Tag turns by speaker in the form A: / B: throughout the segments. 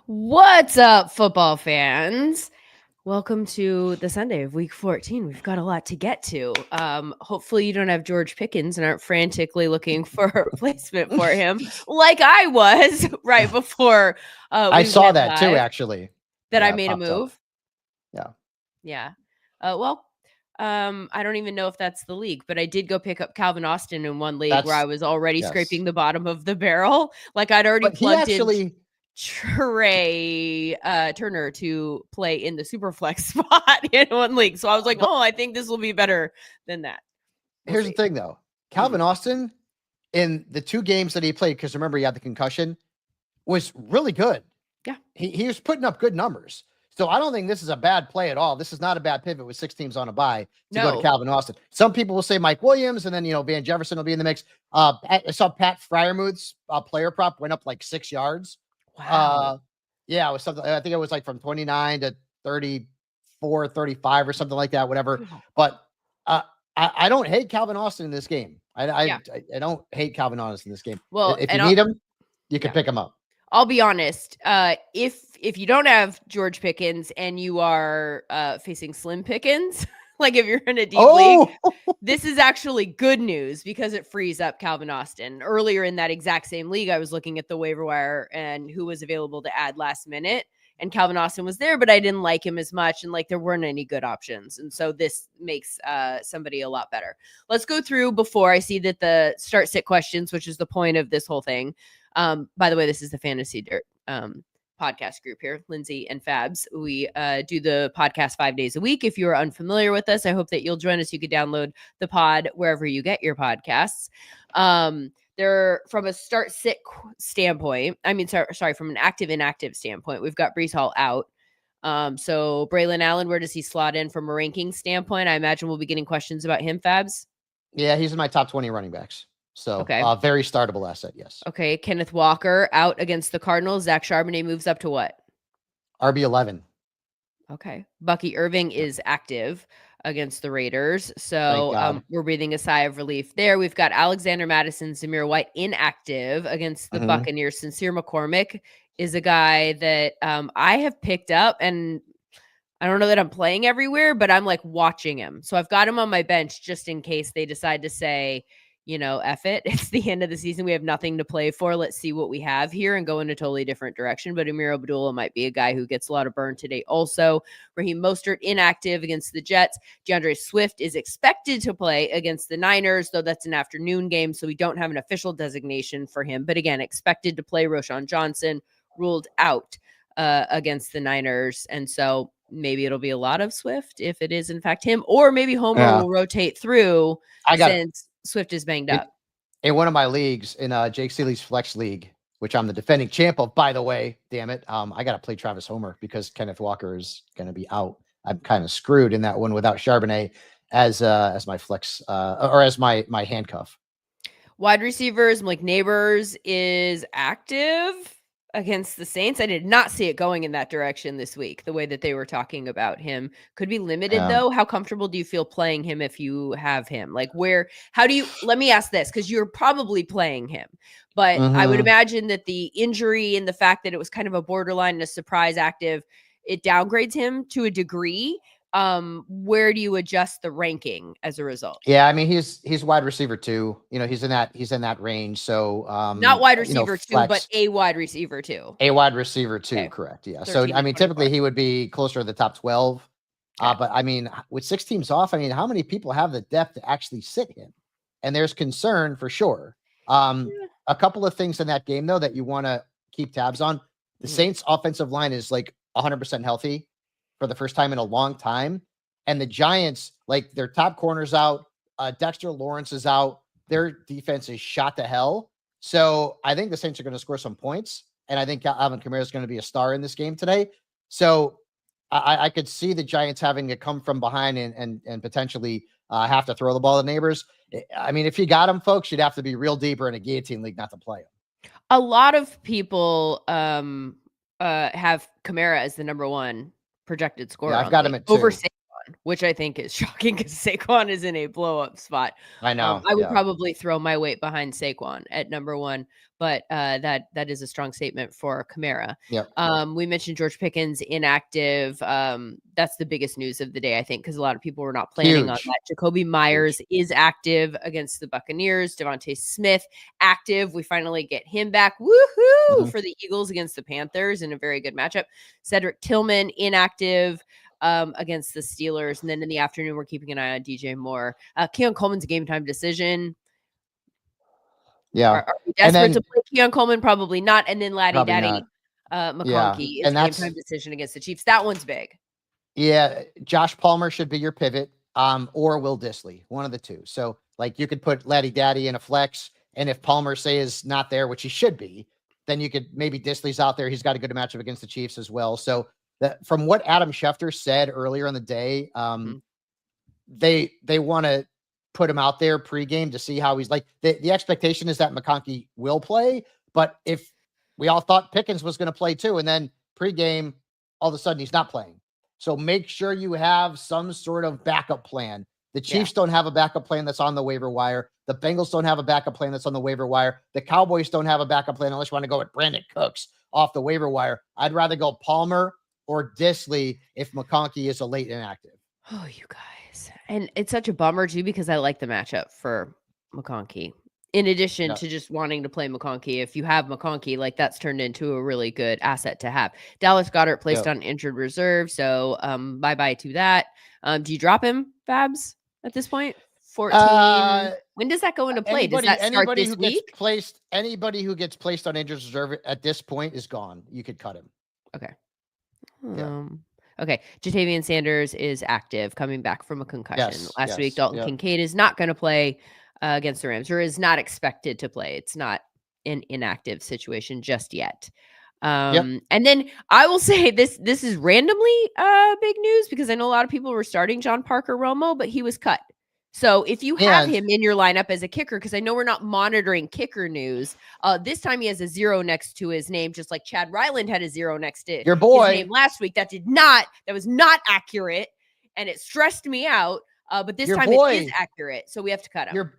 A: What's up, football fans? Welcome to the Sunday of week 14. We've got a lot to get to. Hopefully you don't have George Pickens and aren't frantically looking for a replacement for him like I was right before
B: I
A: we
B: saw
A: went
B: that too,
A: live,
B: actually.
A: that I
B: Yeah, it
A: made a
B: popped up.
A: move.
B: Yeah.
A: Yeah. I don't even know if that's the league, but I did go pick up Calvin Austin in one league where I
B: That's
A: was already
B: yes.
A: scraping the bottom of the barrel. Like I'd already
B: But he
A: plugged in
B: actually
A: Trey Turner to play in the super flex spot in one league. So I was like,
B: well,
A: oh, I think this will be better than that. We'll
B: here's
A: see.
B: the thing though. Calvin Austin in the 2 games that he played, because remember he had the concussion, was really good.
A: Yeah.
B: He was putting up good numbers. So I don't think this is a bad play at all. This is not a bad pivot with 6 teams on a bye to go to
A: No.
B: Calvin Austin. Some people will say Mike Williams, and then Van Jefferson will be in the mix. I saw Pat Fryermuth's player prop went up like 6 yards.
A: Wow.
B: Yeah, it was something. I think it was like from 29 to 34, 35 or something like that, whatever. But I don't hate Calvin Austin in this game.
A: Yeah.
B: I don't hate Calvin Austin in this game.
A: Well,
B: If you
A: and
B: need him, you can
A: yeah.
B: pick him up.
A: I'll be honest. If you don't have George Pickens and you are facing Slim Pickens, like if you're in a deep league, this is actually good news because it frees up Calvin Austin. Earlier in that exact same league, I was looking at the waiver wire and who was available to add last minute. And Calvin Austin was there, but I didn't like him as much. And like there weren't any good options. And so this makes somebody a lot better. Let's go through before I see that the start sit questions, which is the point of this whole thing. By the way, this is the Fantasy Dirt podcast group here, Lindsay and Fabs. We do the podcast 5 days a week. If you are unfamiliar with us, I hope that you'll join us. You could download the pod wherever you get your podcasts. They're from a start sit standpoint. I mean, sorry, from an active inactive standpoint, we've got Breece Hall out. So Braylon Allen, where does he slot in from a ranking standpoint? I imagine we'll be getting questions about him, Fabs.
B: Yeah, he's in my top 20 running backs. So
A: okay.
B: Very startable asset, yes.
A: Okay, Kenneth Walker out against the Cardinals. Zach Charbonnet moves up to what?
B: RB11.
A: Okay. Bucky Irving is active against the Raiders. So we're breathing a sigh of relief there. We've got Alexander Madison, Zamir White inactive against the Buccaneers. Sincere McCormick is a guy that I have picked up, and I don't know that I'm playing everywhere, but I'm like watching him. So I've got him on my bench just in case they decide to say, F it. It's the end of the season. We have nothing to play for. Let's see what we have here and go in a totally different direction. But Amir Abdullah might be a guy who gets a lot of burn today. Also, Raheem Mostert inactive against the Jets. DeAndre Swift is expected to play against the Niners, though that's an afternoon game, so we don't have an official designation for him. But again, expected to play. Roshan Johnson ruled out against the Niners. And so maybe it'll be a lot of Swift if it is in fact him, or maybe Homer will rotate through since Swift is banged up.
B: In one of my leagues, in Jake Seeley's Flex League, which I'm the defending champ of, by the way, damn it, I got to play Travis Homer because Kenneth Walker is going to be out. I'm kind of screwed in that one without Charbonnet as my flex or as my handcuff.
A: Wide receivers, Malik Neighbors is active against the Saints. I did not see it going in that direction this week. The way that they were talking about him could be limited though. How comfortable do you feel playing him if you have him? Like let me ask this, because you're probably playing him, but I would imagine that the injury and the fact that it was kind of a borderline and a surprise active, it downgrades him to a degree. Where do you adjust the ranking as a result?
B: Yeah, I mean he's wide receiver too. He's in that range. So
A: not wide receiver two, but a wide receiver two.
B: A wide receiver two, okay. Correct. Yeah. So I mean, typically he would be closer to the top 12. Okay. But I mean, with 6 teams off, I mean, how many people have the depth to actually sit him? And there's concern for sure. A couple of things in that game though that you want to keep tabs on. The Saints offensive line is like 100% healthy for the first time in a long time. And the Giants, like their top corner's out. Dexter Lawrence is out. Their defense is shot to hell. So I think the Saints are going to score some points. And I think Alvin Kamara is going to be a star in this game today. So I could see the Giants having to come from behind and potentially have to throw the ball to Neighbors. I mean, if you got them, folks, you'd have to be real deeper in a guillotine league not to play them.
A: A lot of people have Kamara as the number one projected scorer.
B: Yeah, I've got him at 2.
A: Over Saquon. which I think is shocking because Saquon is in a blow-up spot.
B: I know.
A: I would probably throw my weight behind Saquon at number 1, but that is a strong statement for Kamara.
B: Yep.
A: We mentioned George Pickens inactive. That's the biggest news of the day, I think, because a lot of people were not planning on that. Jacoby Myers is active against the Buccaneers. Devontae Smith active. We finally get him back. Woohoo! For the Eagles against the Panthers in a very good matchup. Cedric Tillman inactive against the Steelers. And then in the afternoon, we're keeping an eye on DJ Moore. Keon Coleman's a game time decision.
B: Yeah.
A: Are we desperate to play Keon Coleman? Probably not. And then Laddie Daddy McConkey is game time decision against the Chiefs. That one's big.
B: Yeah. Josh Palmer should be your pivot, or Will Dissly, one of the two. So like you could put Laddie Daddy in a flex, and if Palmer is not there, which he should be, then you could maybe Dissly's out there. He's got a good matchup against the Chiefs as well. So that from what Adam Schefter said earlier in the day, they want to put him out there pregame to see how he's like. The expectation is that McConkey will play, but if we all thought Pickens was going to play too, and then pregame, all of a sudden he's not playing. So make sure you have some sort of backup plan. The Chiefs don't have a backup plan that's on the waiver wire. The Bengals don't have a backup plan that's on the waiver wire. The Cowboys don't have a backup plan unless you want to go with Brandon Cooks off the waiver wire. I'd rather go Palmer or Dissly if McConkey is a late inactive.
A: Oh, you guys. And it's such a bummer too, because I like the matchup for McConkey. In addition to just wanting to play McConkey, if you have McConkey, like that's turned into a really good asset to have. Dallas Goedert placed on injured reserve. So bye-bye to that. Do you drop him, Fabs, at this point? 14. When does that go into play? Does that start this week?
B: Anybody who gets placed on injured reserve at this point is gone. You could cut him.
A: Okay. Okay. Jatavian Sanders is active, coming back from a concussion. Last week, Dalton Kincaid is not going to play against the Rams, or is not expected to play. It's not an inactive situation just yet. And then I will say this is randomly big news, because I know a lot of people were starting John Parker Romo, but he was cut. So if you have him in your lineup as a kicker, because I know we're not monitoring kicker news, this time he has a 0 next to his name, just like Chad Ryland had a 0 next to
B: your boy
A: his name last week. That was not accurate, and it stressed me out. But this time it is accurate, so we have to cut him.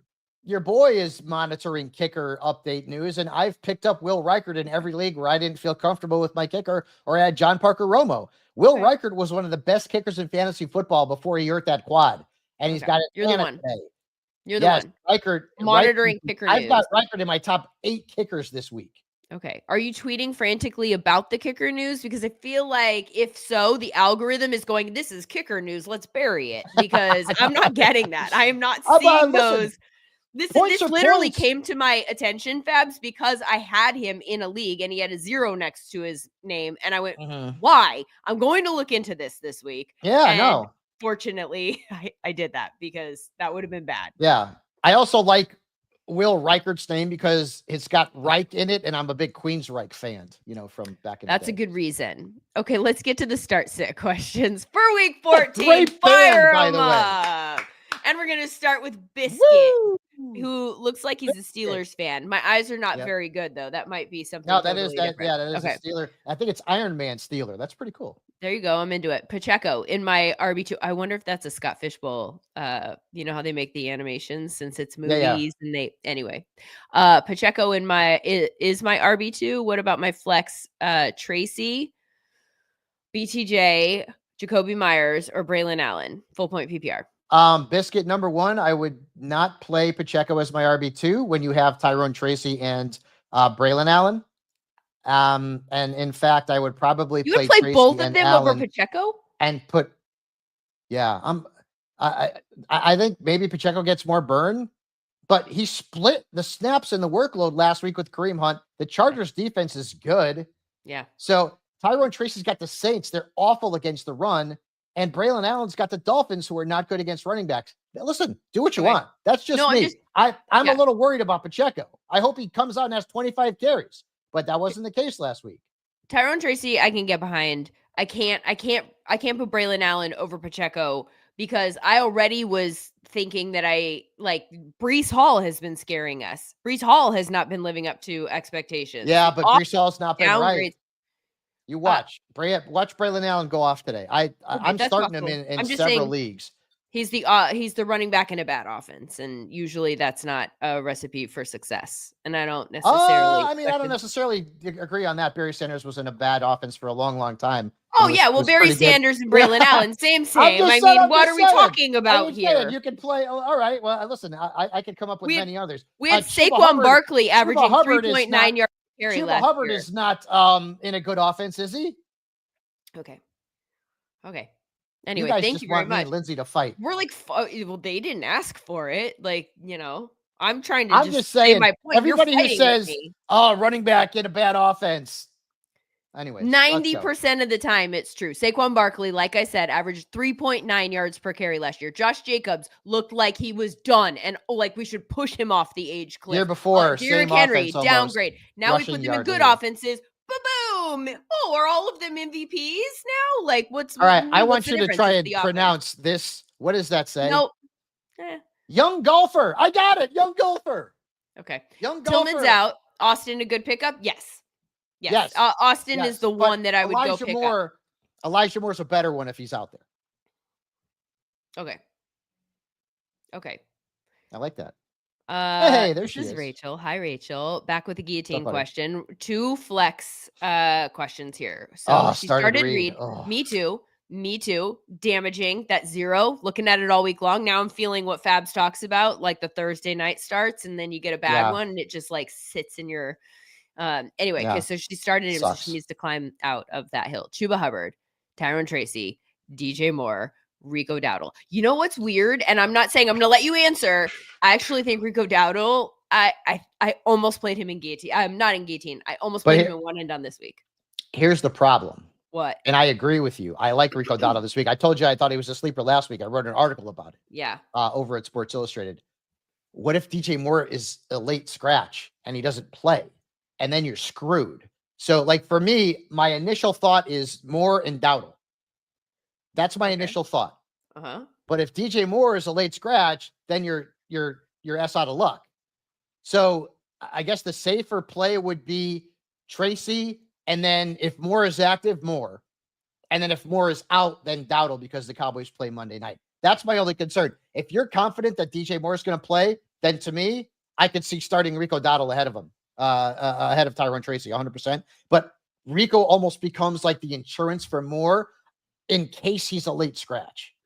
B: Your boy is monitoring kicker update news, and I've picked up Will Reichard in every league where I didn't feel comfortable with my kicker, or I had John Parker Romo. Will Reichard was one of the best kickers in fantasy football before he hurt that quad, and he's got it.
A: You're the one.
B: Today.
A: You're the one.
B: Reichard,
A: monitoring kicker news.
B: I've got Reichard in my top 8 kickers this week.
A: Okay. Are you tweeting frantically about the kicker news? Because I feel like if so, the algorithm is going, this is kicker news, let's bury it, because I'm not getting that. I am not seeing those. This literally came to my attention, Fabs, because I had him in a league and he had a 0 next to his name. And I went, why? I'm going to look into this week.
B: Yeah, no.
A: Fortunately, I did that, because that would have been bad.
B: Yeah. I also like Will Reichard's name because it's got Reich in it, and I'm a big Queensryche fan, from back in the day.
A: That's a good reason. Okay, let's get to the start sit questions for week 14.
B: Great
A: Fire
B: band,
A: them up. And we're going to start with Biscuit.
B: Woo!
A: Who looks like he's a Steelers fan. My eyes are not very good, though. That might be something.
B: No, that is a Steeler. I think it's Iron Man Steeler. That's pretty cool.
A: There you go. I'm into it. Pacheco in my RB2. I wonder if that's a Scott Fishbowl. You know how they make the animations since it's movies and anyway. Pacheco is my RB2. What about my flex? Tracy, BTJ, Jacoby Myers, or Braylon Allen? Full point PPR.
B: Biscuit number 1, I would not play Pacheco as my RB2 when you have Tyrone Tracy and Braylon Allen. And in fact, I would probably play
A: Tracy both of them over Pacheco
B: and put. Yeah, I think maybe Pacheco gets more burn, but he split the snaps and the workload last week with Kareem Hunt. The Chargers defense is good.
A: Yeah.
B: So Tyrone Tracy's got the Saints. They're awful against the run. And Braylon Allen's got the Dolphins, who are not good against running backs. Now, listen, do what you want. That's just me. I'm a little worried about Pacheco. I hope he comes out and has 25 carries, but that wasn't the case last week.
A: Tyrone Tracy, I can get behind. I can't put Braylon Allen over Pacheco, because I already was thinking that Breece Hall has been scaring us. Breece Hall has not been living up to expectations.
B: Yeah, but Breece Hall's not been right. You watch Braylon Allen go off today. I'm starting him in several leagues.
A: He's the running back in a bad offense, and usually that's not a recipe for success. And I don't necessarily.
B: I don't necessarily agree on that. Barry Sanders was in a bad offense for a long, long time.
A: Oh yeah, well, Barry Sanders and Braylon Allen, same. I mean, what are we talking about here?
B: You can play. All right. Well, listen, I could come up with many others.
A: We had Saquon Barkley averaging 3.9 yards per carry last year.
B: Hubbard is not in a good offense, is he?
A: Okay. Anyway, thank you very much.
B: Lindsay to fight.
A: We're like, well, they didn't ask for it. Like, I'm trying to.
B: I'm just saying. My point. Everybody who says, "Oh, running back in a bad offense." Anyway,
A: 90% of the time it's true. Saquon Barkley, like I said, averaged 3.9 yards per carry last year. Josh Jacobs looked like he was done and like we should push him off the age cliff.
B: Year before,
A: Derrick Henry, downgrade. Now we put them in good offenses. Boom! Oh, are all of them MVPs now? Like, what's
B: all right? I want you to try and pronounce this. What does that say?
A: Nope.
B: Young golfer. I got it. Young golfer.
A: Okay.
B: Young golfer.
A: Tillman's out. Austin, a good pickup? Yes. Austin is the one that I would go pick up.
B: Elijah Moore's a better one if he's out
A: there. Okay.
B: I like that. Hey, there she is.
A: Rachel. Hi, Rachel. Back with the guillotine question. 2 flex questions here. So she started read. Me too. Damaging. That 0. Looking at it all week long. Now I'm feeling what Fabs talks about. Like the Thursday night starts and then you get a bad one and it just like sits in your... Anyway, so she started it, so she needs to climb out of that hill. Chuba Hubbard, Tyrone Tracy, DJ Moore, Rico Dowdle. You know what's weird? And I'm not saying I'm going to let you answer. I actually think Rico Dowdle, I almost played him in guillotine. I'm not in guillotine. I almost played him in one and done this week.
B: Here's the problem.
A: What?
B: And I agree with you. I like Rico Dowdle this week. I told you I thought he was a sleeper last week. I wrote an article about it.
A: Yeah.
B: Over at Sports Illustrated. What if DJ Moore is a late scratch and he doesn't play? And then you're screwed. So, like, for me, my initial thought is Moore and Dowdle. That's my initial thought. But if DJ Moore is a late scratch, then you're ass out of luck. So I guess the safer play would be Tracy, and then if Moore is active, Moore. And then if Moore is out, then Dowdle, because the Cowboys play Monday night. That's my only concern. If you're confident that DJ Moore is going to play, then to me, I could see starting Rico Dowdle ahead of him. Ahead of Tyrone Tracy, 100%. But Rico almost becomes like the insurance for Moore in case he's a late scratch.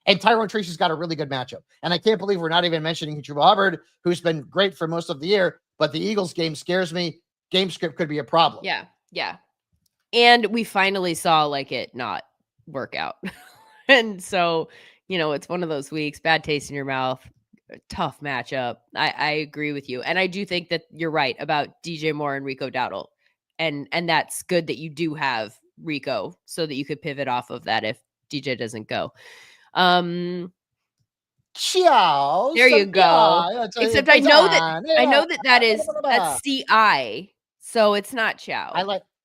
B: And Tyrone Tracy's got a really good matchup. And I can't believe we're not even mentioning Chuba Hubbard, who's been great for most of the year. But the Eagles game scares me. Game script could be a problem.
A: Yeah. And we finally saw like it not work out. And so, it's one of those weeks, bad taste in your mouth. Tough matchup. I agree with you. And I do think that you're right about DJ Moore and Rico Dowdle. And that's good that you do have Rico so that you could pivot off of that if DJ doesn't go.
B: Ciao.
A: There you go. Except I know that's CI. So it's not ciao.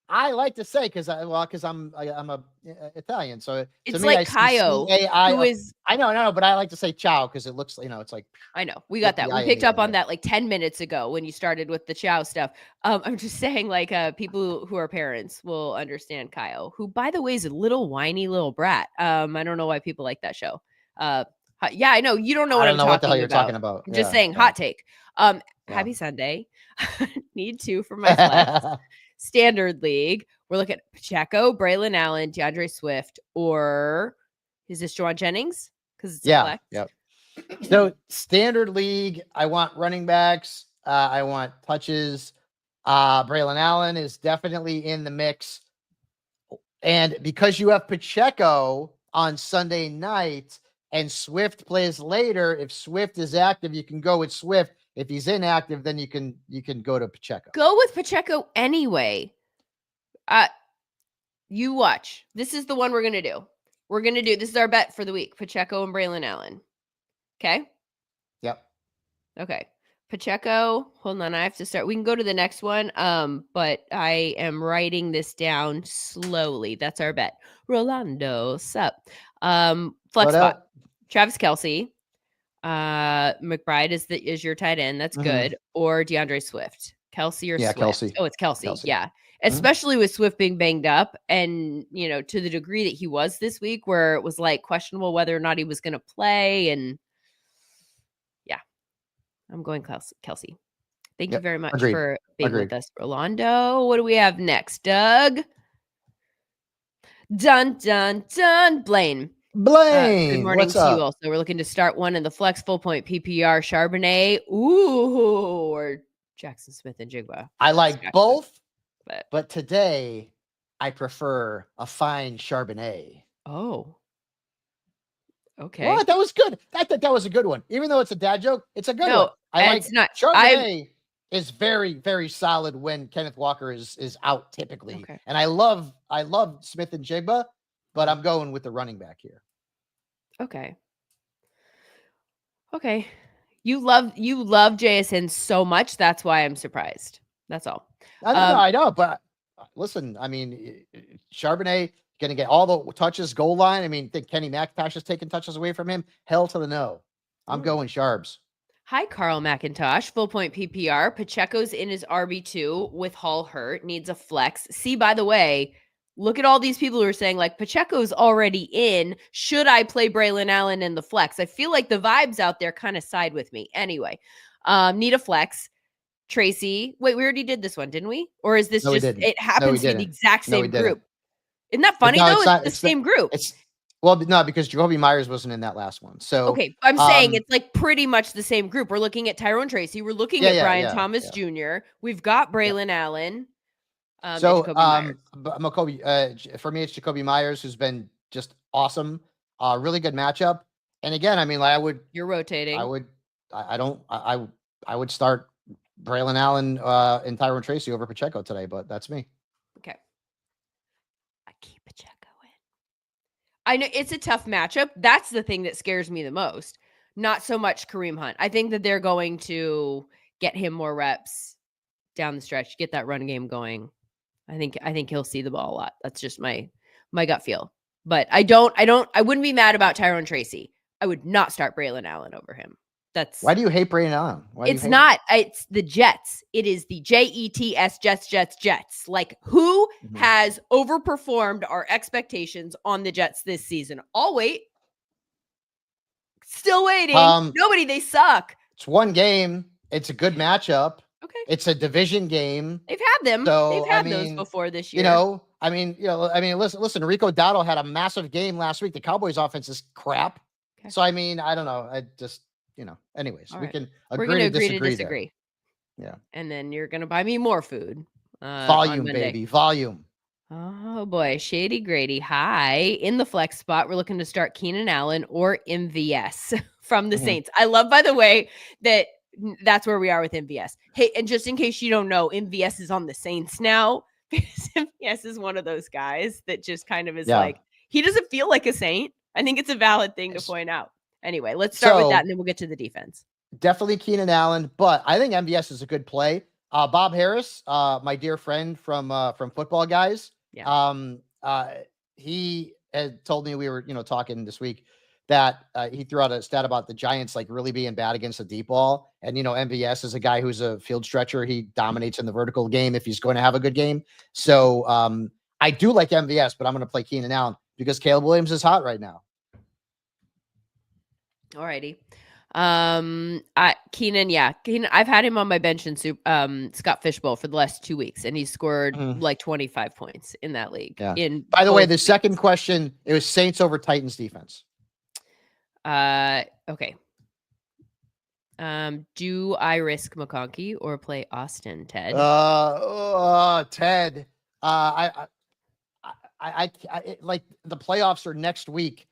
B: I like to say because I'm a Italian, so
A: it's like Caio, who is.
B: I know, but I like to say ciao because it looks, it's like.
A: I know we got that. We picked up on that like 10 minutes ago when you started with the ciao stuff. I'm just saying, like, people who are parents will understand Caio, who, by the way, is a little whiny little brat. I don't know why people like that show. Yeah, I know you don't know what I'm talking about. I don't know what the hell you're talking about. I'm just saying, hot take. Happy Sunday. Need 2 for my flex. Standard league, we're looking at Pacheco, Braylon Allen, DeAndre Swift, or is this Juwan Jennings? Because it's
B: flex. Yep. So standard league, I want running backs. I want touches. Braylon Allen is definitely in the mix. And because you have Pacheco on Sunday night and Swift plays later, if Swift is active, you can go with Swift. If he's inactive, then you can go to Pacheco.
A: Go with Pacheco anyway. You watch. This is the one we're going to do. This is our bet for the week. Pacheco and Braylon Allen. Okay?
B: Yep.
A: Okay. Pacheco, hold on. I have to start. We can go to the next one. But I am writing this down slowly. That's our bet. Rolando, sup? Flex spot. Travis Kelce. McBride is your tight end. That's good. Or DeAndre Swift. Kelce or Swift?
B: Kelce.
A: Oh, it's Kelce. Yeah. especially with Swift being banged up, and to the degree that he was this week, where it was like questionable whether or not he was going to play. And yeah, I'm going Kelsey. Thank you very much for being with us, Rolando. What do we have next, Doug? Dun, dun, dun. Blaine. Good morning to you also. We're looking to start one in the flex full point PPR Charbonnet. Ooh, or Jackson Smith and Jigba.
B: I like both, but today I prefer a fine Charbonnet.
A: Oh. Okay.
B: What? That was good. That was a good one. Even though it's a dad joke, it's a good one.
A: It's not.
B: Charbonnet is very, very solid when Kenneth Walker is out typically.
A: Okay.
B: And I love Smith and Jigba, but I'm going with the running back here.
A: Okay. You love JSN so much. That's why I'm surprised. That's all.
B: I know, but listen, I mean, Charbonnet going to get all the touches, goal line. I mean, think Kenny McIntosh is taking touches away from him. Hell to the no. I'm going Charbs.
A: Hi, Carl McIntosh, full point PPR. Pacheco's in his RB2 with Hall hurt, needs a flex. See, by the way, look at all these people who are saying, like, Pacheco's already in. Should I play Braylon Allen in the flex? I feel like the vibes out there kind of side with me. Anyway, need a flex. Tracy, wait, we already did this one, didn't we? Or is this it happens to be the exact same group? Isn't that funny, though? It's the same group.
B: Well, no, because Jacoby Myers wasn't in that last one. So
A: okay, I'm saying it's like pretty much the same group. We're looking at Tyrone Tracy. We're looking at Brian Thomas Jr. We've got Braylon Allen.
B: So for me, it's Jacoby Myers, who's been just awesome. Really good matchup. And again, I mean, like
A: you're rotating.
B: I would start Braylon Allen and Tyrone Tracy over Pacheco today, but that's me.
A: Okay. I keep Pacheco in. I know it's a tough matchup. That's the thing that scares me the most. Not so much Kareem Hunt. I think that they're going to get him more reps down the stretch, get that run game going. I think he'll see the ball a lot. That's just my gut feel. But I wouldn't be mad about Tyrone Tracy. I would not start Braylon Allen over him.
B: Why do you hate Braylon Allen?
A: It's the Jets. It is the Jets, Jets. Like, who has overperformed our expectations on the Jets this season? I'll wait. Still waiting. Nobody, they suck.
B: It's one game. It's a good matchup.
A: Okay.
B: It's a division game.
A: They've had them.
B: So,
A: they've had those before this year.
B: Listen, Rico Dowdle had a massive game last week. The Cowboys offense is crap. Okay. So, I mean, I don't know. I just, anyways,
A: all
B: we
A: right.
B: can
A: agree to disagree.
B: Yeah.
A: And then you're going to buy me more food.
B: Volume, baby. Volume.
A: Oh, boy. Shady Grady. Hi. In the flex spot, we're looking to start Keenan Allen or MVS from the Saints. I love, by the way, that's where we are with MVS. Hey, and just in case you don't know, MVS is on the Saints now because MVS is one of those guys that just kind of is like, he doesn't feel like a Saint. I think it's a valid thing to point out. Anyway, let's start with that, and then we'll get to the defense.
B: Definitely Keenan Allen, but I think MVS is a good play. Bob Harris, my dear friend from Football Guys, he had told me, we were talking this week, that he threw out a stat about the Giants like really being bad against the deep ball. And MVS is a guy who's a field stretcher. He dominates in the vertical game if he's going to have a good game. So I do like MVS, but I'm going to play Keenan Allen because Caleb Williams is hot right now.
A: Alrighty. Keenan, I've had him on my bench in Scott Fishbowl for the last 2 weeks, and he scored like 25 points in that league.
B: Yeah. By the way, the second question, it was Saints over Titans defense.
A: Okay. Do I risk McConkey or play Austin, Ted?
B: Ted. I like the playoffs are next week.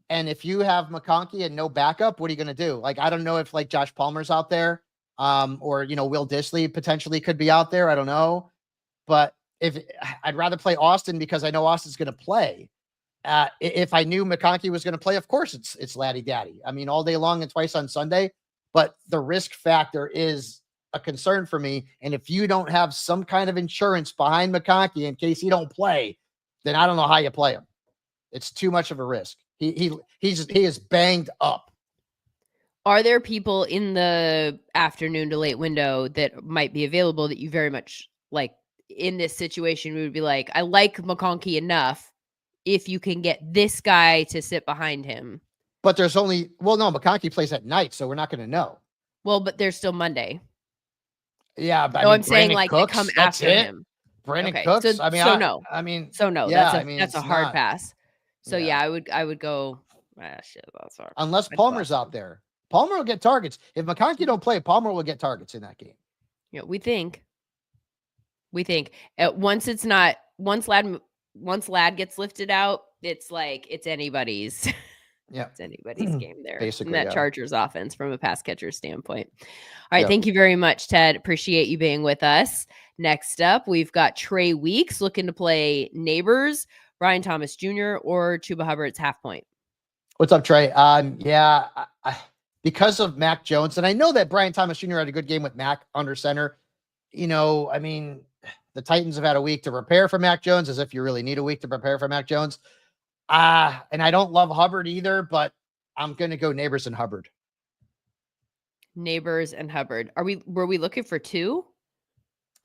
B: And if you have McConkey and no backup, what are you going to do? Like, I don't know if like Josh Palmer's out there, or, Will Dissly potentially could be out there. I don't know, but I'd rather play Austin because I know Austin's going to play. If I knew McConkey was going to play, of course it's Laddie Daddy. I mean, all day long and twice on Sunday, but the risk factor is a concern for me. And if you don't have some kind of insurance behind McConkey in case he don't play, then I don't know how you play him. It's too much of a risk. He is banged up.
A: Are there people in the afternoon to late window that might be available that you very much like in this situation, we would be like, I like McConkey enough if you can get this guy to sit behind him.
B: But there's only, McConkey plays at night, so we're not going to know.
A: Well, but there's still Monday.
B: Yeah, but
A: I'm saying like
B: Cooks,
A: come
B: that's
A: after
B: it.
A: him.
B: Brandon
A: Okay.
B: Cooks.
A: So no. That's a hard pass. So I would go. Shit, that's hard.
B: Unless Palmer's out there. Palmer will get targets. If McConkey don't play, Palmer will get targets in that game.
A: Yeah, we think once Ladd gets lifted out, it's like it's anybody's.
B: Yeah,
A: it's anybody's game there.
B: Basically,
A: in that Chargers offense from a pass catcher standpoint. All right, thank you very much, Ted. Appreciate you being with us. Next up, we've got Trey Weeks looking to play Neighbors, Brian Thomas Jr. or Chuba Hubbard's half point.
B: What's up, Trey? Because of Mac Jones, and I know that Brian Thomas Jr. had a good game with Mac under center. The Titans have had a week to prepare for Mac Jones, as if you really need a week to prepare for Mac Jones. And I don't love Hubbard either, but I'm going to go Neighbors and Hubbard.
A: Neighbors and Hubbard. Were we looking for two?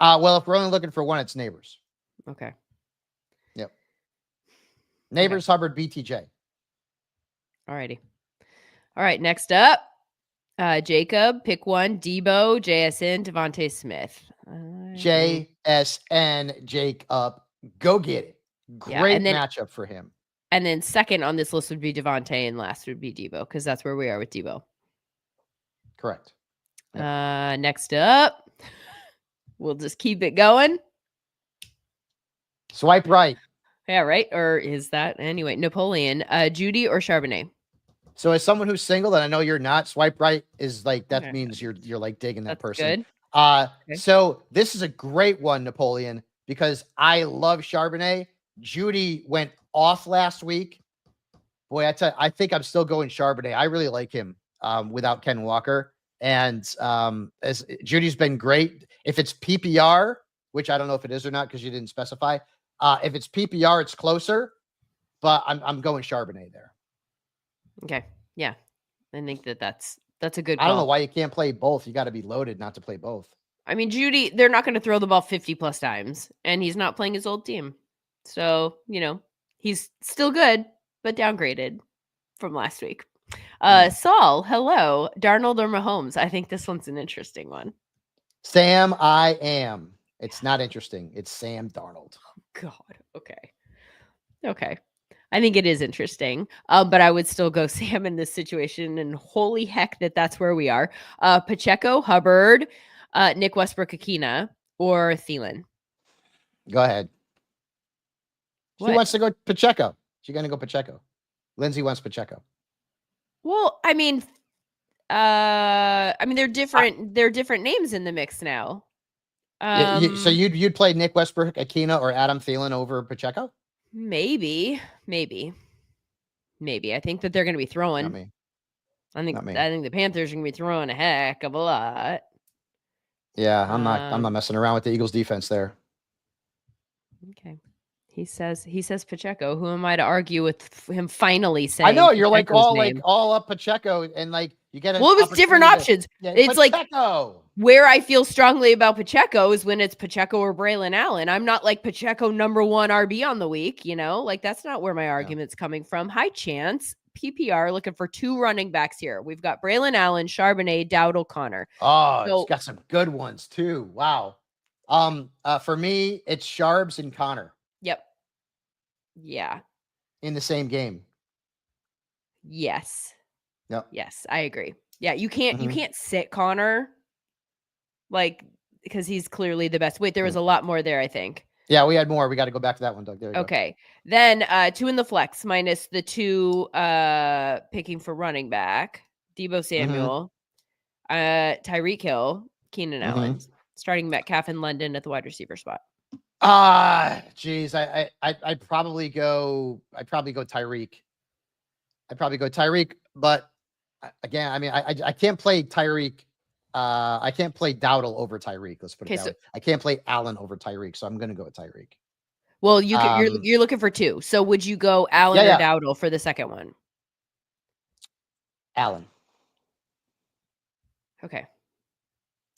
B: Well, if we're only looking for one, it's Neighbors.
A: Okay.
B: Yep. Neighbors, okay. Hubbard, BTJ.
A: All righty. All right. Next up, Jacob, pick one. Debo, JSN, Devontae Smith.
B: JSN, Jacob. Go get it. Great matchup for him.
A: And then second on this list would be Devontae, and last would be Debo, because that's where we are with Debo.
B: Correct.
A: Yep. Next up, we'll just keep it going.
B: Swipe right.
A: Yeah, right. Or is that anyway? Napoleon, Judy or Charbonnet?
B: So as someone who's single, and I know you're not, swipe right is like that means you're like digging that person.
A: Good.
B: Okay. So this is a great one, Napoleon, because I love Charbonnet. Judy went off last week. Boy, I think I'm still going Charbonnet. I really like him without Ken Walker. And as Judy's been great. If it's PPR, which I don't know if it is or not because you didn't specify. If it's PPR, it's closer. But I'm going Charbonnet there.
A: Okay. Yeah. I think that's a good call.
B: I don't know why you can't play both. You got to be loaded not to play both.
A: I mean, Judy, they're not going to throw the ball 50 plus times, and he's not playing his old team. So, he's still good, but downgraded from last week. Saul, hello. Darnold or Mahomes? I think this one's an interesting one.
B: Sam, I am. It's not interesting. It's Sam Darnold.
A: Oh, God. Okay. I think it is interesting, but I would still go Sam in this situation, and holy heck that's where we are. Pacheco, Hubbard, Nick Westbrook-Akina, or Thielen?
B: Go ahead. What? She wants to go Pacheco. She's going to go Pacheco. Lindsay wants Pacheco.
A: Well, I mean, they're different. They're different names in the mix now.
B: So you'd play Nick Westbrook-Akina or Adam Thielen over Pacheco?
A: Maybe. I think that they're going to be throwing.
B: Not me.
A: I think the Panthers are going to be throwing a heck of a lot.
B: Yeah, I'm not messing around with the Eagles defense there.
A: Okay. He says Pacheco. Who am I to argue with him finally saying?
B: I know you're
A: Pacheco's
B: like all up Pacheco, and like you get.
A: Well, it was different options. It's
B: Pacheco.
A: Like where I feel strongly about Pacheco is when it's Pacheco or Braylon Allen. I'm not like Pacheco number one RB on the week. Like that's not where my argument's coming from. High chance PPR looking for two running backs here. We've got Braylon Allen, Charbonnet, Dowdle, Connor.
B: Oh, it's got some good ones too. Wow. For me, it's Sharbs and Connor.
A: Yep. Yeah.
B: In the same game.
A: Yes.
B: Yep.
A: Yes, I agree. Yeah, you can't sit Connor because he's clearly the best. Wait, there was a lot more there, I think.
B: Yeah, we had more. We got to go back to that one, Doug. There you
A: go. Then 2 in the flex minus the 2 picking for running back. Debo Samuel, Tyreek Hill, Keenan Allen, starting Metcalf in London at the wide receiver spot.
B: Geez, I'd probably go Tyreek. But again, I mean, I can't play Tyreek. I can't play Dowdle over Tyreek. Let's put it that way. I can't play Allen over Tyreek, so I'm going to go with Tyreek.
A: Well, you're looking for 2. So would you go Allen or Dowdle for the second one?
B: Allen.
A: Okay.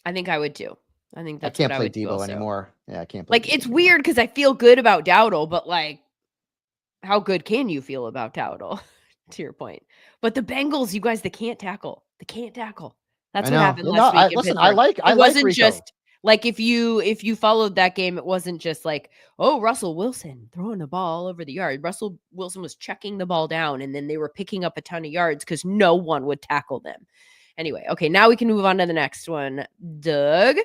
A: I think I would too. I think that's
B: I can't
A: what
B: play
A: I would
B: Debo anymore. Yeah, I can't play.
A: Like, Debo it's anymore. Weird because I feel good about Dowdle, but like, how good can you feel about Dowdle? To your point. But the Bengals, you guys, they can't tackle. They can't tackle. That's what happened last week in Pittsburgh.
B: I like Rico.
A: Just like if you followed that game, it wasn't just like, oh, Russell Wilson throwing the ball over the yard. Russell Wilson was checking the ball down, and then they were picking up a ton of yards because no one would tackle them. Anyway, okay, now we can move on to the next one. Doug,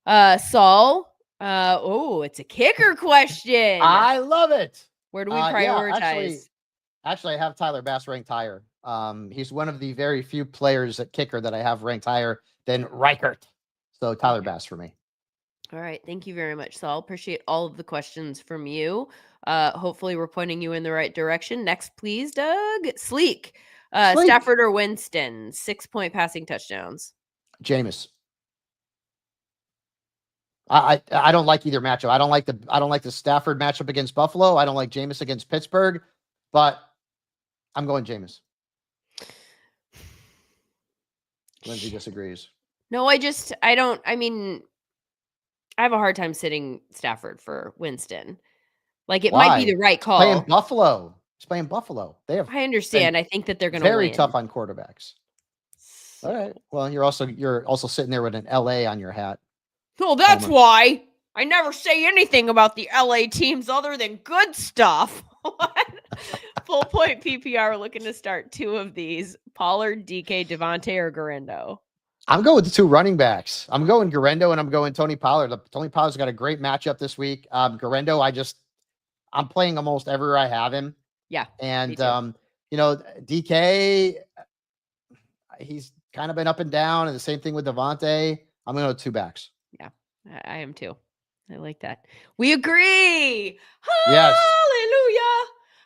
A: Saul. It's a kicker question.
B: I love it.
A: Where do we prioritize?
B: Yeah, actually, I have Tyler Bass ranked higher. He's one of the very few players at kicker that I have ranked higher than Reichert. So Tyler Bass for me.
A: All right. Thank you very much, Saul. Appreciate all of the questions from you. Hopefully we're pointing you in the right direction. Next, please, Doug. Sleek. Stafford or Winston? 6-point passing touchdowns.
B: Jameis. I don't like either matchup. I don't like the Stafford matchup against Buffalo. I don't like Jameis against Pittsburgh, but I'm going Jameis. Lindsay disagrees.
A: No, I have a hard time sitting Stafford for Winston. Like, it might be the right call.
B: He's playing Buffalo.
A: I understand. I think that they're going to
B: very tough on quarterbacks. All right. Well, you're also sitting there with an LA on your hat.
A: Well, that's why I never say anything about the LA teams other than good stuff. Full point PPR looking to start 2 of these. Pollard, DK, Devontae, or Garendo?
B: I'm going with the 2 running backs. I'm going Garendo and I'm going Tony Pollard. Tony Pollard's got a great matchup this week. Garendo, I'm playing almost everywhere I have him.
A: Yeah.
B: And, DK, he's kind of been up and down, and the same thing with Devontae. I'm going to go 2 backs.
A: Yeah, I am too. I like that. We agree.
B: Yes.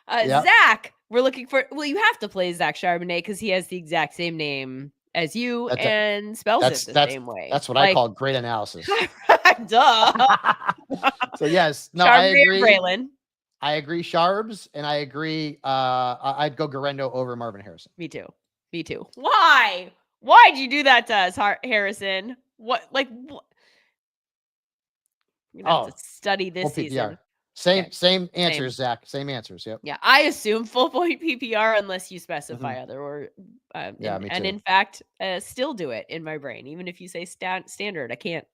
A: Hallelujah. Zach, we're looking for, you have to play Zach Charbonnet because he has the exact same name as you and spells it the same way.
B: That's what I call great analysis.
A: Duh.
B: So yes, no, I agree. Braylon. I agree, Sharbs, and I agree. I'd go Garendo over Marvin Harrison.
A: Me too. Why? Why'd you do that to us, Harrison? What? You're gonna have to study this season.
B: Same answers, Zach. Same answers. Yep.
A: Yeah, I assume full point PPR unless you specify other. Or
B: me too.
A: And in fact, still do it in my brain, even if you say standard. I can't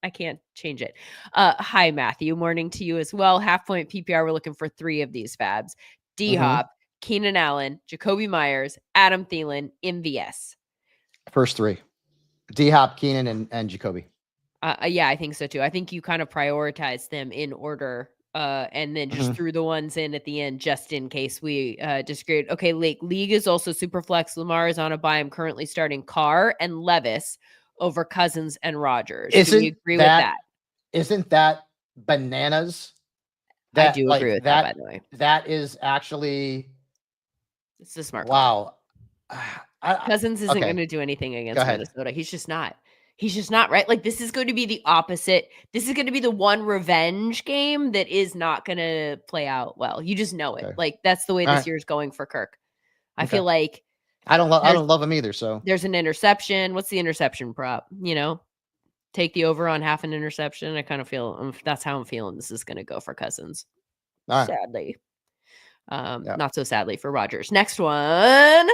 A: change it. Hi, Matthew. Morning to you as well. Half point PPR. We're looking for 3 of these fabs: D Hop, Keenan Allen, Jacoby Myers, Adam Thielen, MVS.
B: First 3: D Hop, Keenan, and Jacoby.
A: Yeah, I think so too. I think you kind of prioritize them in order. And then just threw the ones in at the end just in case we disagreed. Okay, League is also super flex. Lamar is on a bye. I'm currently starting Carr and Levis over Cousins and Rodgers. Do you agree with that?
B: Isn't that bananas?
A: I do agree with that, by the way.
B: That is actually...
A: It's a smart
B: call.
A: Wow. Cousins isn't going to do anything against Minnesota. He's just not. He's just not, right? Like, this is going to be the opposite. This is going to be the one revenge game that is not going to play out well. You just know it. Okay. Like, that's the way this year's going for Kirk. I feel like
B: I don't love him either. So
A: there's an interception. What's the interception prop? Take the over on half an interception. I kind of feel that's how I'm feeling this is going to go for Cousins. Right. Sadly. Not so sadly for Rodgers. Next one.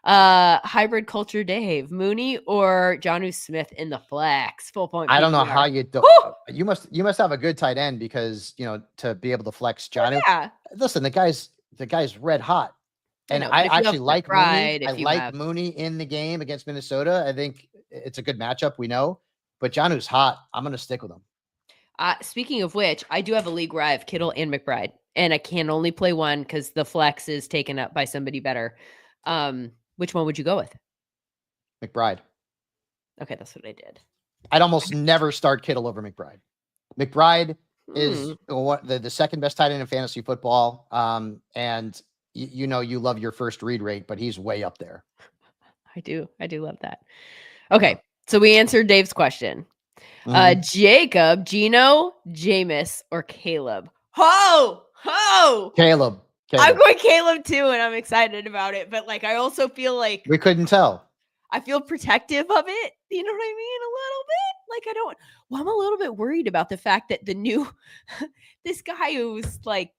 A: Hybrid culture Dave, Mooney or Jonnu Smith in the flex. Full point.
B: I don't know how you do. You must have a good tight end because to be able to flex Jonnu. Yeah. Listen, the guy's red hot. And I actually like Mooney. I like Mooney in the game against Minnesota. I think it's a good matchup, we know. But Jonnu's hot. I'm going to stick with him.
A: Speaking of which, I do have a league where I have Kittle and McBride. And I can only play one because the flex is taken up by somebody better. Which one would you go with?
B: McBride.
A: Okay, that's what I did.
B: I'd almost never start Kittle over McBride. McBride is the second best tight end in fantasy football. And you love your first read rate, but he's way up there.
A: I do love that. Okay, so we answered Dave's question. Jacob, Gino, Jameis, or Caleb?
B: Caleb.
A: I'm going Caleb too, and I'm excited about it. But I also feel like
B: we couldn't tell.
A: I feel protective of it. You know what I mean? A little bit. like, I'm a little bit worried about the fact that the new, this guy who's like,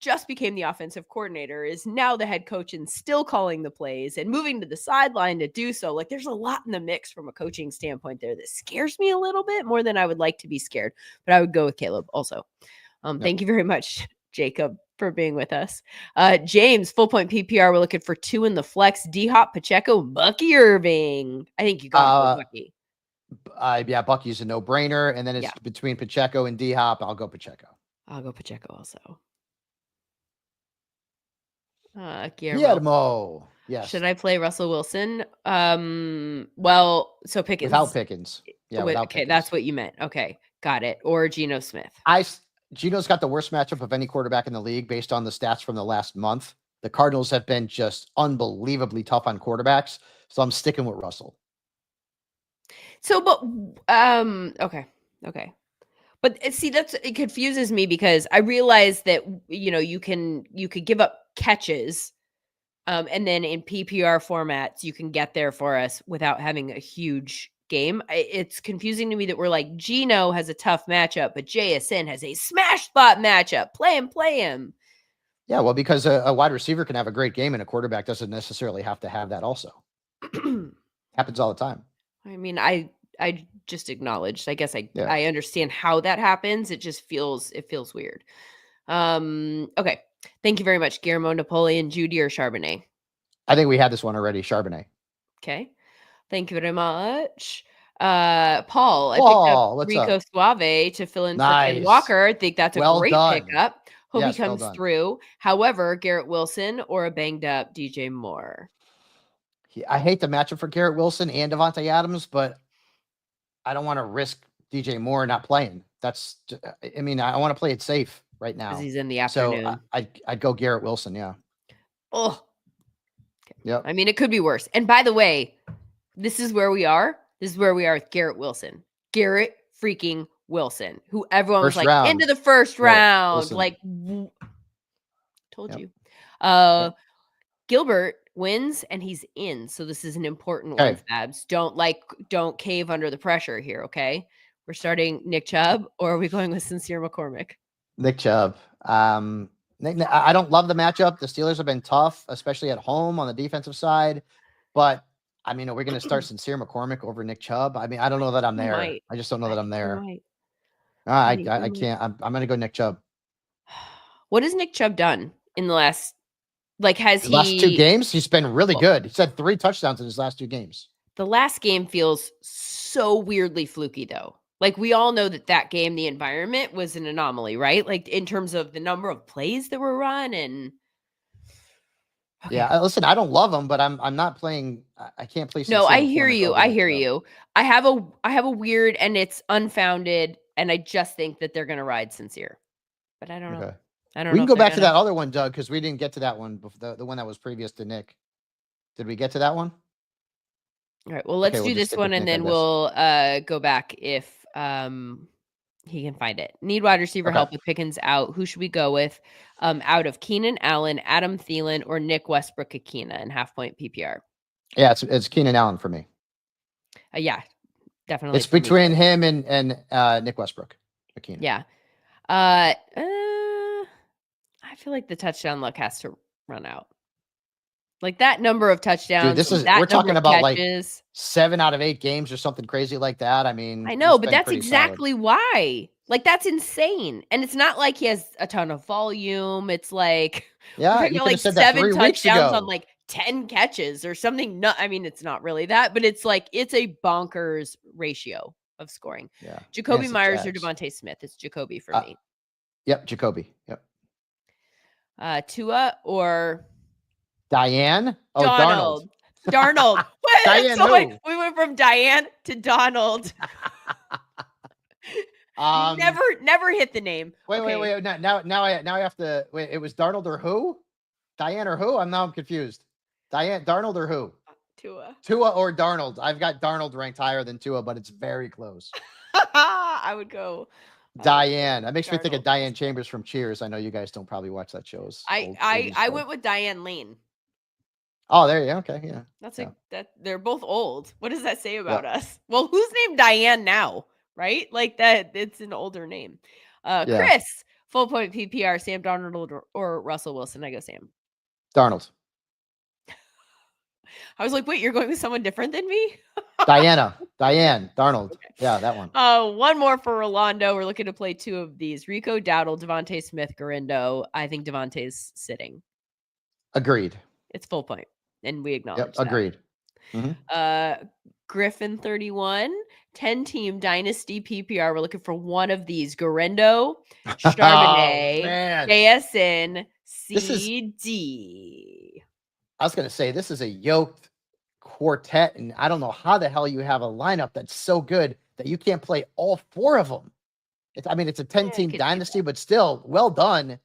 A: just became the offensive coordinator is now the head coach and still calling the plays and moving to the sideline to do so. Like, there's a lot in the mix from a coaching standpoint there that scares me a little bit more than I would like to be scared, but I would go with Caleb also. Thank you very much, Jacob, for being with us. James, full point PPR. We're looking for 2 in the flex. D-Hop, Pacheco, Bucky Irving. I think you got Bucky.
B: Yeah, Bucky's a no-brainer. And then it's between Pacheco and D-Hop. I'll go Pacheco.
A: I'll go Pacheco also.
B: Guillermo. Yes.
A: Should I play Russell Wilson? Well, so Pickens.
B: Without Pickens. Yeah, without
A: okay,
B: Pickens.
A: That's what you meant. Okay, got it. Or Geno Smith.
B: Geno's got the worst matchup of any quarterback in the league based on the stats from the last month. The Cardinals have been just unbelievably tough on quarterbacks, so I'm sticking with Russell.
A: So, but okay. But see, it confuses me because I realize that you could give up catches, and then in PPR formats you can get there for us without having a huge game. It's confusing to me that we're like, Geno has a tough matchup, but JSN has a smash spot matchup. Play him.
B: Yeah, well, because a wide receiver can have a great game and a quarterback doesn't necessarily have to have that also. Happens all the time.
A: I mean, I just acknowledged. I guess I understand how that happens. It just feels weird. Okay. Thank you very much, Guillermo, Napoleon, Judy, or Charbonnet.
B: I think we had this one already, Charbonnet.
A: Okay. Thank you very much. Paul, I picked up Rico Suave to fill in for Ken Walker. I think that's a great pickup. Hope he comes through. However, Garrett Wilson or a banged up DJ Moore.
B: I hate the matchup for Garrett Wilson and Devontae Adams, but I don't want to risk DJ Moore not playing. I want to play it safe right now.
A: Because he's in the afternoon.
B: So I'd go Garrett Wilson, yeah.
A: Oh. Okay.
B: Yep.
A: I mean, it could be worse. And by the way, this is where we are. This is where we are with Garrett Wilson. Garrett freaking Wilson, who everyone was like, into the first round. Like, told you. Gilbert wins and he's in. So this is an important one, Fabs. Don't cave under the pressure here, okay? We're starting Nick Chubb, or are we going with Sincere McCormick?
B: Nick Chubb. I don't love the matchup. The Steelers have been tough, especially at home on the defensive side. But I mean, are we going to start Sincere McCormick over Nick Chubb? I mean, I don't know that I'm there. I just don't know that I'm there. I can't. I'm going to go Nick Chubb.
A: What has Nick Chubb done in the last? Last
B: 2 games, he's been really good. He's had 3 touchdowns in his last 2 games.
A: The last game feels so weirdly fluky, though. Like, we all know that game, the environment was an anomaly, right? Like, in terms of the number of plays that were run and.
B: Okay. Yeah, listen, I don't love him, but I'm not playing. I can't play.
A: No, I hear you. I hear you. I have a weird, and it's unfounded, and I just think that they're going to ride Sincere, but I don't know.
B: We can go back to that other one, Doug, because we didn't get to that one, the one that was previous to Nick. Did we get to that one?
A: All right. Well, let's do this one, and then we'll go back if he can find it. Need wide receiver help with Pickens out. Who should we go with? Out of Keenan Allen, Adam Thielen, or Nick Westbrook-Akina in half-point PPR?
B: Yeah, it's Keenan Allen for me.
A: Yeah, definitely.
B: It's between him and Nick Westbrook-Akina.
A: Yeah. I feel like the touchdown luck has to run out. Like, that number of touchdowns.
B: Dude, we're talking about catches, like 7 out of 8 games or something crazy like that. I mean,
A: I know, but that's exactly why. Like, that's insane. And it's not like he has a ton of volume. It's like,
B: yeah, you could have said that 3 weeks ago. 7 touchdowns
A: on like 10 catches or something. No, I mean, it's not really that, but it's like, it's a bonkers ratio of scoring.
B: Yeah.
A: Jacoby Myers or Devontae Smith? It's Jacoby for me.
B: Yep, Jacoby. Yep.
A: Tua or
B: Diane? Oh,
A: Darnold. Wait,
B: Diane,
A: so we went from Diane to Donald. Never hit the name.
B: Wait. Now I have to wait. It was Darnold or who? Diane or who? I'm confused. Darnold or who? Tua or Darnold. I've got Darnold ranked higher than Tua, but it's very close.
A: I would go
B: Diane. That makes me think of Diane Chambers from Cheers. I know you guys don't probably watch that show.
A: I went with Diane Lane.
B: Oh, there you go. Okay, yeah.
A: That's that they're both old. What does that say about us? Well, who's named Diane now? Right? Like that, it's an older name. Chris, full point PPR, Sam Darnold or Russell Wilson. I go Sam.
B: Darnold.
A: I was like, wait, you're going with someone different than me?
B: Diane, Darnold. Okay. Yeah, that one.
A: One more for Rolando. We're looking to play 2 of these. Rico Dowdle, Devontae Smith, Garindo. I think Devontae's sitting.
B: Agreed.
A: It's full point. And we acknowledge that.
B: Agreed.
A: Mm-hmm. Griffin 31, 10-team Dynasty PPR. We're looking for one of these. Garindo, Charbonnet, JSN, CD.
B: I was going to say, this is a yoked quartet, and I don't know how the hell you have a lineup that's so good that you can't play all 4 of them. It's a 10-team dynasty, but still, well done.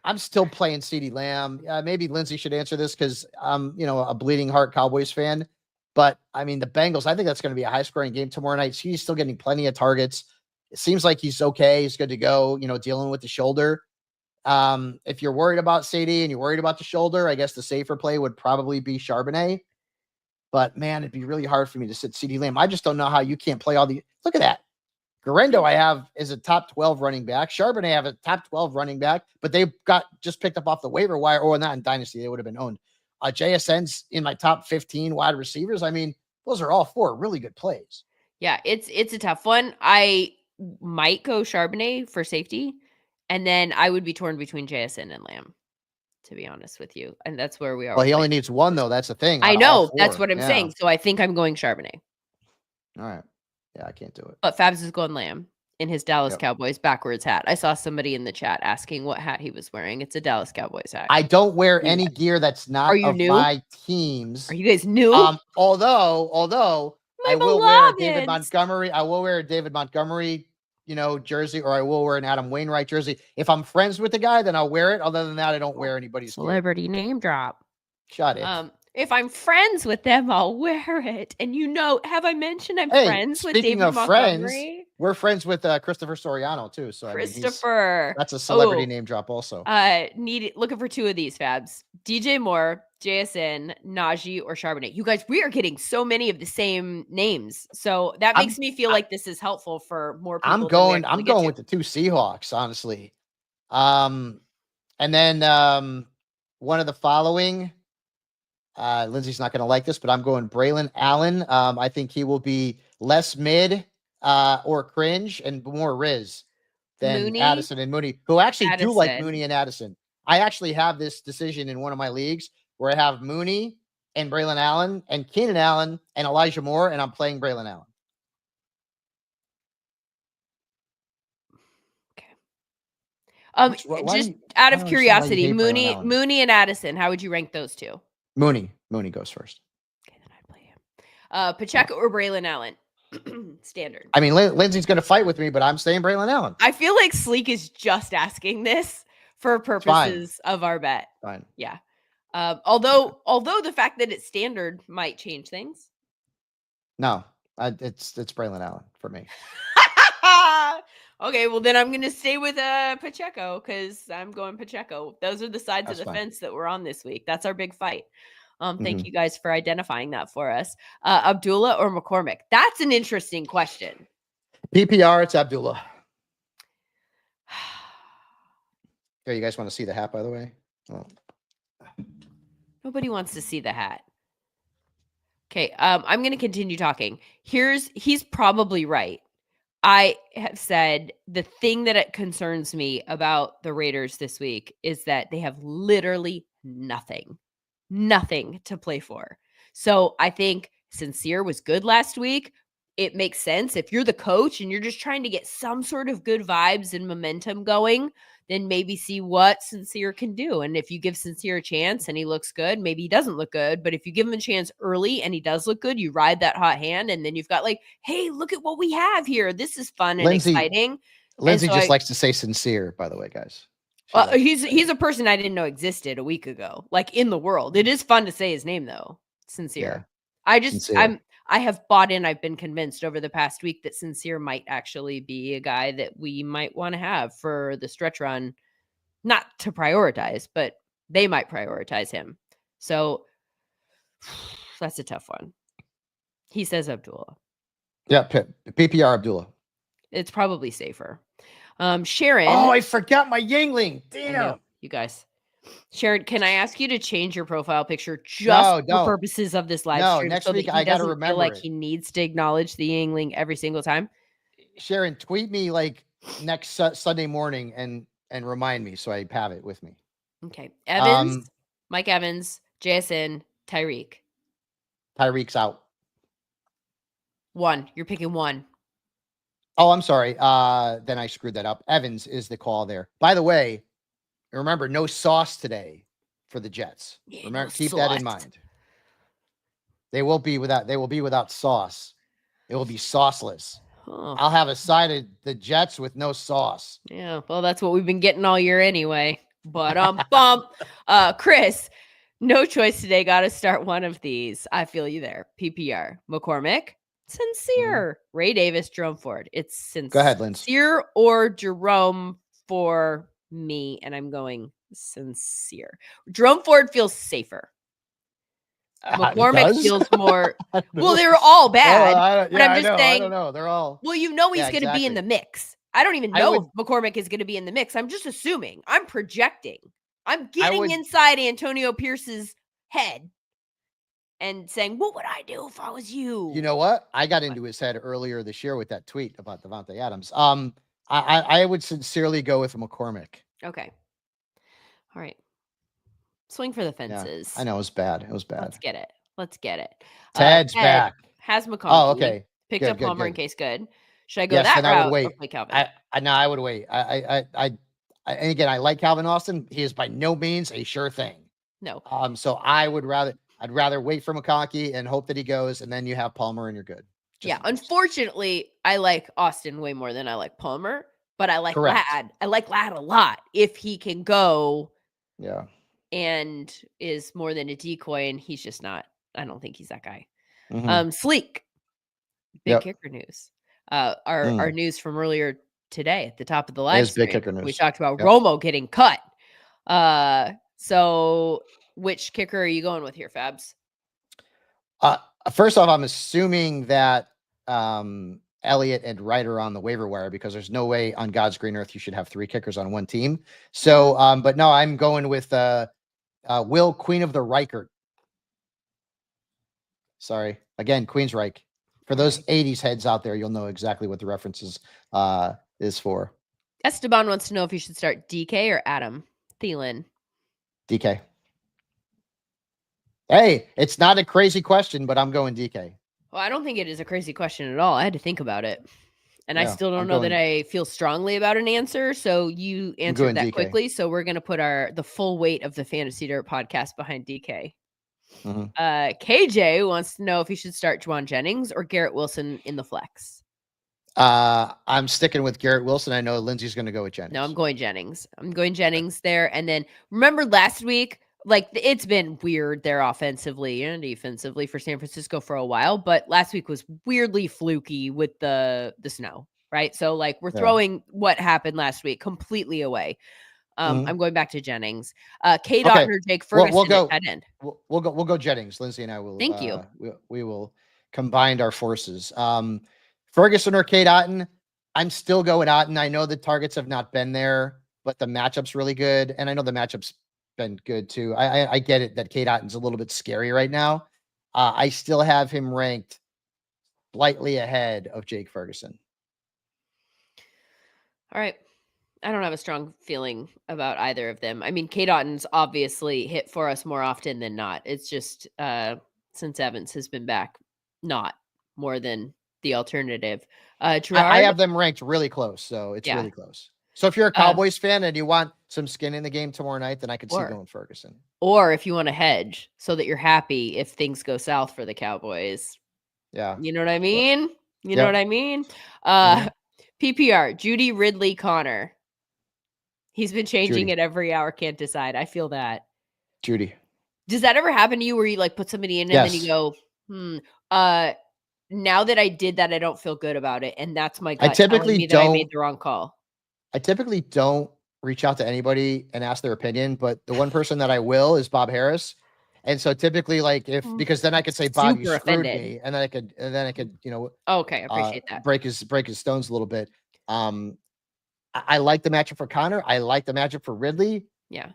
B: I'm still playing CeeDee Lamb. Maybe Lindsay should answer this because I'm, a bleeding heart Cowboys fan. But, the Bengals, I think that's going to be a high-scoring game tomorrow night. He's still getting plenty of targets. It seems like he's okay. He's good to go, dealing with the shoulder. If you're worried about CeeDee and you're worried about the shoulder, I guess the safer play would probably be Charbonnet. But, man, it'd be really hard for me to sit CeeDee Lamb. I just don't know how you can't play all the – look at that. Garindo I have is a top 12 running back. Charbonnet I have a top 12 running back, but they got just picked up off the waiver wire, or not in Dynasty. They would have been owned. JSN's in my top 15 wide receivers. Those are all 4 really good plays.
A: Yeah, it's a tough one. I might go Charbonnet for safety, and then I would be torn between JSN and Lamb, to be honest with you. And that's where we are.
B: Well, he only needs 1, though. That's the thing.
A: I know. That's what I'm saying. So I think I'm going Charbonnet.
B: All right. Yeah, I can't do it.
A: But Fabs is going Lamb in his Dallas Cowboys backwards hat. I saw somebody in the chat asking what hat he was wearing. It's a Dallas Cowboys hat.
B: I don't wear any gear that's not of my teams.
A: Are you guys new?
B: Although I will wear a David Montgomery. I will wear a David Montgomery, jersey, or I will wear an Adam Wainwright jersey. If I'm friends with the guy, then I'll wear it. Other than that, I don't wear anybody's
A: celebrity gear. Name drop.
B: Shut it.
A: If I'm friends with them, I'll wear it. And have I mentioned I'm friends with David Montgomery?
B: Friends, we're friends with Christopher Soriano too. So
A: Christopher,
B: that's a celebrity name drop also.
A: Looking for 2 of these Fabs. DJ Moore, JSN, Najee, or Charbonnet. You guys, we are getting so many of the same names. So that makes me feel like this is helpful for more people.
B: I'm going with the 2 Seahawks, honestly. And then one of the following. Lindsay's not going to like this, but I'm going Braylon Allen. I think he will be less mid or cringe and more Riz than Mooney, Addison and Mooney, who actually do like Mooney and Addison. I actually have this decision in one of my leagues where I have Mooney and Braylon Allen and Keenan Allen and Elijah Moore, and I'm playing Braylon Allen.
A: Okay. Just out of curiosity, Mooney and Addison, how would you rank those 2?
B: Mooney goes first.
A: Okay, then I'd play him. Pacheco or Braylon Allen? Standard.
B: Lindsay's going to fight with me, but I'm saying Braylon Allen.
A: I feel like Sleek is just asking this for purposes of our bet.
B: Fine.
A: Yeah. Although the fact that it's standard might change things.
B: No, it's Braylon Allen for me.
A: Okay, well then I'm going to stay with Pacheco because I'm going Pacheco. Those are the sides of the fence that we're on this week. That's our big fight. Thank you guys for identifying that for us. Abdullah or McCormick? That's an interesting question.
B: PPR, it's Abdullah. Here, you guys want to see the hat, by the way? Oh.
A: Nobody wants to see the hat. Okay, I'm going to continue talking. He's probably right. I have said the thing that concerns me about the Raiders this week is that they have literally nothing to play for. So I think Sincere was good last week. It makes sense. If you're the coach and you're just trying to get some sort of good vibes and momentum going, then maybe see what Sincere can do. And if you give Sincere a chance and he looks good, maybe he doesn't look good. But if you give him a chance early and he does look good, you ride that hot hand. And then you've got like, hey, look at what we have here. This is fun and exciting.
B: Lindsay just likes to say Sincere, by the way, guys.
A: He's a person I didn't know existed a week ago, like in the world. It is fun to say his name, though. Sincere. Yeah. I have bought in. I've been convinced over the past week that Sincere might actually be a guy that we might want to have for the stretch run, not to prioritize, but they might prioritize him. So That's a tough one. He says Abdullah.
B: Yeah, PPR Abdullah.
A: It's probably safer. Sharon.
B: Oh, I forgot my Yingling. Damn.
A: I know, you guys. Sharon, can I ask you to change your profile picture just for purposes of this live stream?
B: Next
A: so
B: week
A: that he
B: I gotta
A: doesn't
B: remember
A: feel like he needs to acknowledge the Yingling every single time?
B: Sharon, tweet me like next Sunday morning and remind me so I have it with me.
A: Okay. Evans, Mike Evans, JSN, Tyreek.
B: Tyreek's out.
A: 1. You're picking 1.
B: Oh, I'm sorry. Then I screwed that up. Evans is the call there. By the way, remember, no sauce today for the Jets.
A: Yeah,
B: remember,
A: no
B: keep
A: sauce.
B: that in mind. They will be without sauce. It will be sauceless. Oh. I'll have a side of the Jets with no sauce.
A: Yeah, well, that's what we've been getting all year anyway. But Chris, no choice today. Got to start one of these. I feel you there. PPR. McCormick, Sincere. Ray Davis, Jerome Ford. It's Sincere.
B: Go ahead, Lindsay.
A: Sincere or Jerome for me, and I'm going Sincere. Jerome Ford feels safer. McCormick feels more. Well, they're all bad. But I'm just saying.
B: I don't know. They're all.
A: Well, you know he's going to be in the mix. I don't even know if McCormick is going to be in the mix. I'm just assuming. I'm projecting. I'm getting inside Antonio Pierce's head and saying, what would I do if I was you?
B: You know what? I got into his head earlier this year with that tweet about Devontae Adams. I would sincerely go with McCormick.
A: Okay. All right. Swing for the fences.
B: Yeah, I know it was bad.
A: Let's get it.
B: Ted's back.
A: Has McConkey.
B: Oh, okay.
A: Picked up Palmer in case good. Should I go that route?
B: I would wait.
A: Or Calvin?
B: I would wait. And again, I like Calvin Austin. He is by no means a sure thing.
A: No.
B: So I'd rather wait for McConkey and hope that he goes, and then you have Palmer and you're good.
A: Unfortunately, I like Austin way more than I like Palmer, but I like Ladd. I like Ladd a lot if he can go.
B: Yeah.
A: And is more than a decoy, and he's just not. I don't think he's that guy. Sleek. Big kicker news. Our news from earlier today at the top of the live stream.
B: Big kicker news.
A: We talked about Romo getting cut. So which kicker are you going with here, Fabs?
B: First off, I'm assuming that Elliott and Wright are on the waiver wire because there's no way on God's green earth you should have 3 kickers on one team. So, but no, I'm going with Will, Queen of the Reichert. Sorry. Again, Queensryche. For those 80s heads out there, you'll know exactly what the references is for.
A: Esteban wants to know if you should start DK or Adam Thielen.
B: DK. Hey, it's not a crazy question, but I'm going DK.
A: Well, I don't think it is a crazy question at all. I had to think about it. And I still don't know that I feel strongly about an answer. So you answered that DK. Quickly. So we're going to put the full weight of the Fantasy Dirt podcast behind DK. KJ wants to know if he should start Juwan Jennings or Garrett Wilson in the flex.
B: I'm sticking with Garrett Wilson. I know Lindsay's going to go with Jennings.
A: No, I'm going Jennings there. And then remember last week, like it's been weird there offensively and defensively for San Francisco for a while, but last week was weirdly fluky with the snow, right? So like we're throwing what happened last week completely away. I'm going back to Jennings. K. Dotton or Jake Ferguson
B: we'll go,
A: at end.
B: We'll go Jennings. Lindsay and I will.
A: Thank you.
B: We will combine our forces. Ferguson or K. Dotton. I'm still going Dotton. I know the targets have not been there, but the matchup's really good, and I know the matchup's been good too. I get it that K. Dotton's a little bit scary right now. I still have him ranked slightly ahead of Jake Ferguson.
A: All right. I don't have a strong feeling about either of them. I mean, K. Dotton's obviously hit for us more often than not. It's just since Evans has been back, not more than the alternative. Gerard,
B: I have them ranked really close, so it's really close. So if you're a Cowboys fan and you want some skin in the game tomorrow night, then I could see going Ferguson.
A: Or if you want to hedge so that you're happy if things go south for the Cowboys.
B: Yeah.
A: You know what I mean? You know what I mean? PPR, Judy, Ridley, Connor. He's been changing it every hour. Can't decide. I feel that.
B: Judy.
A: Does that ever happen to you where you like put somebody in and then you go, now that I did that, I don't feel good about it. And that's my gut telling me that I made the wrong call.
B: I typically don't reach out to anybody and ask their opinion, but the one person that I will is Bob Harris. And so typically, like because then I could say, Bob, you screwed me, and then I could,
A: okay, I appreciate that.
B: break his stones a little bit. I like the matchup for Connor. I like the matchup for Ridley.
A: Yeah.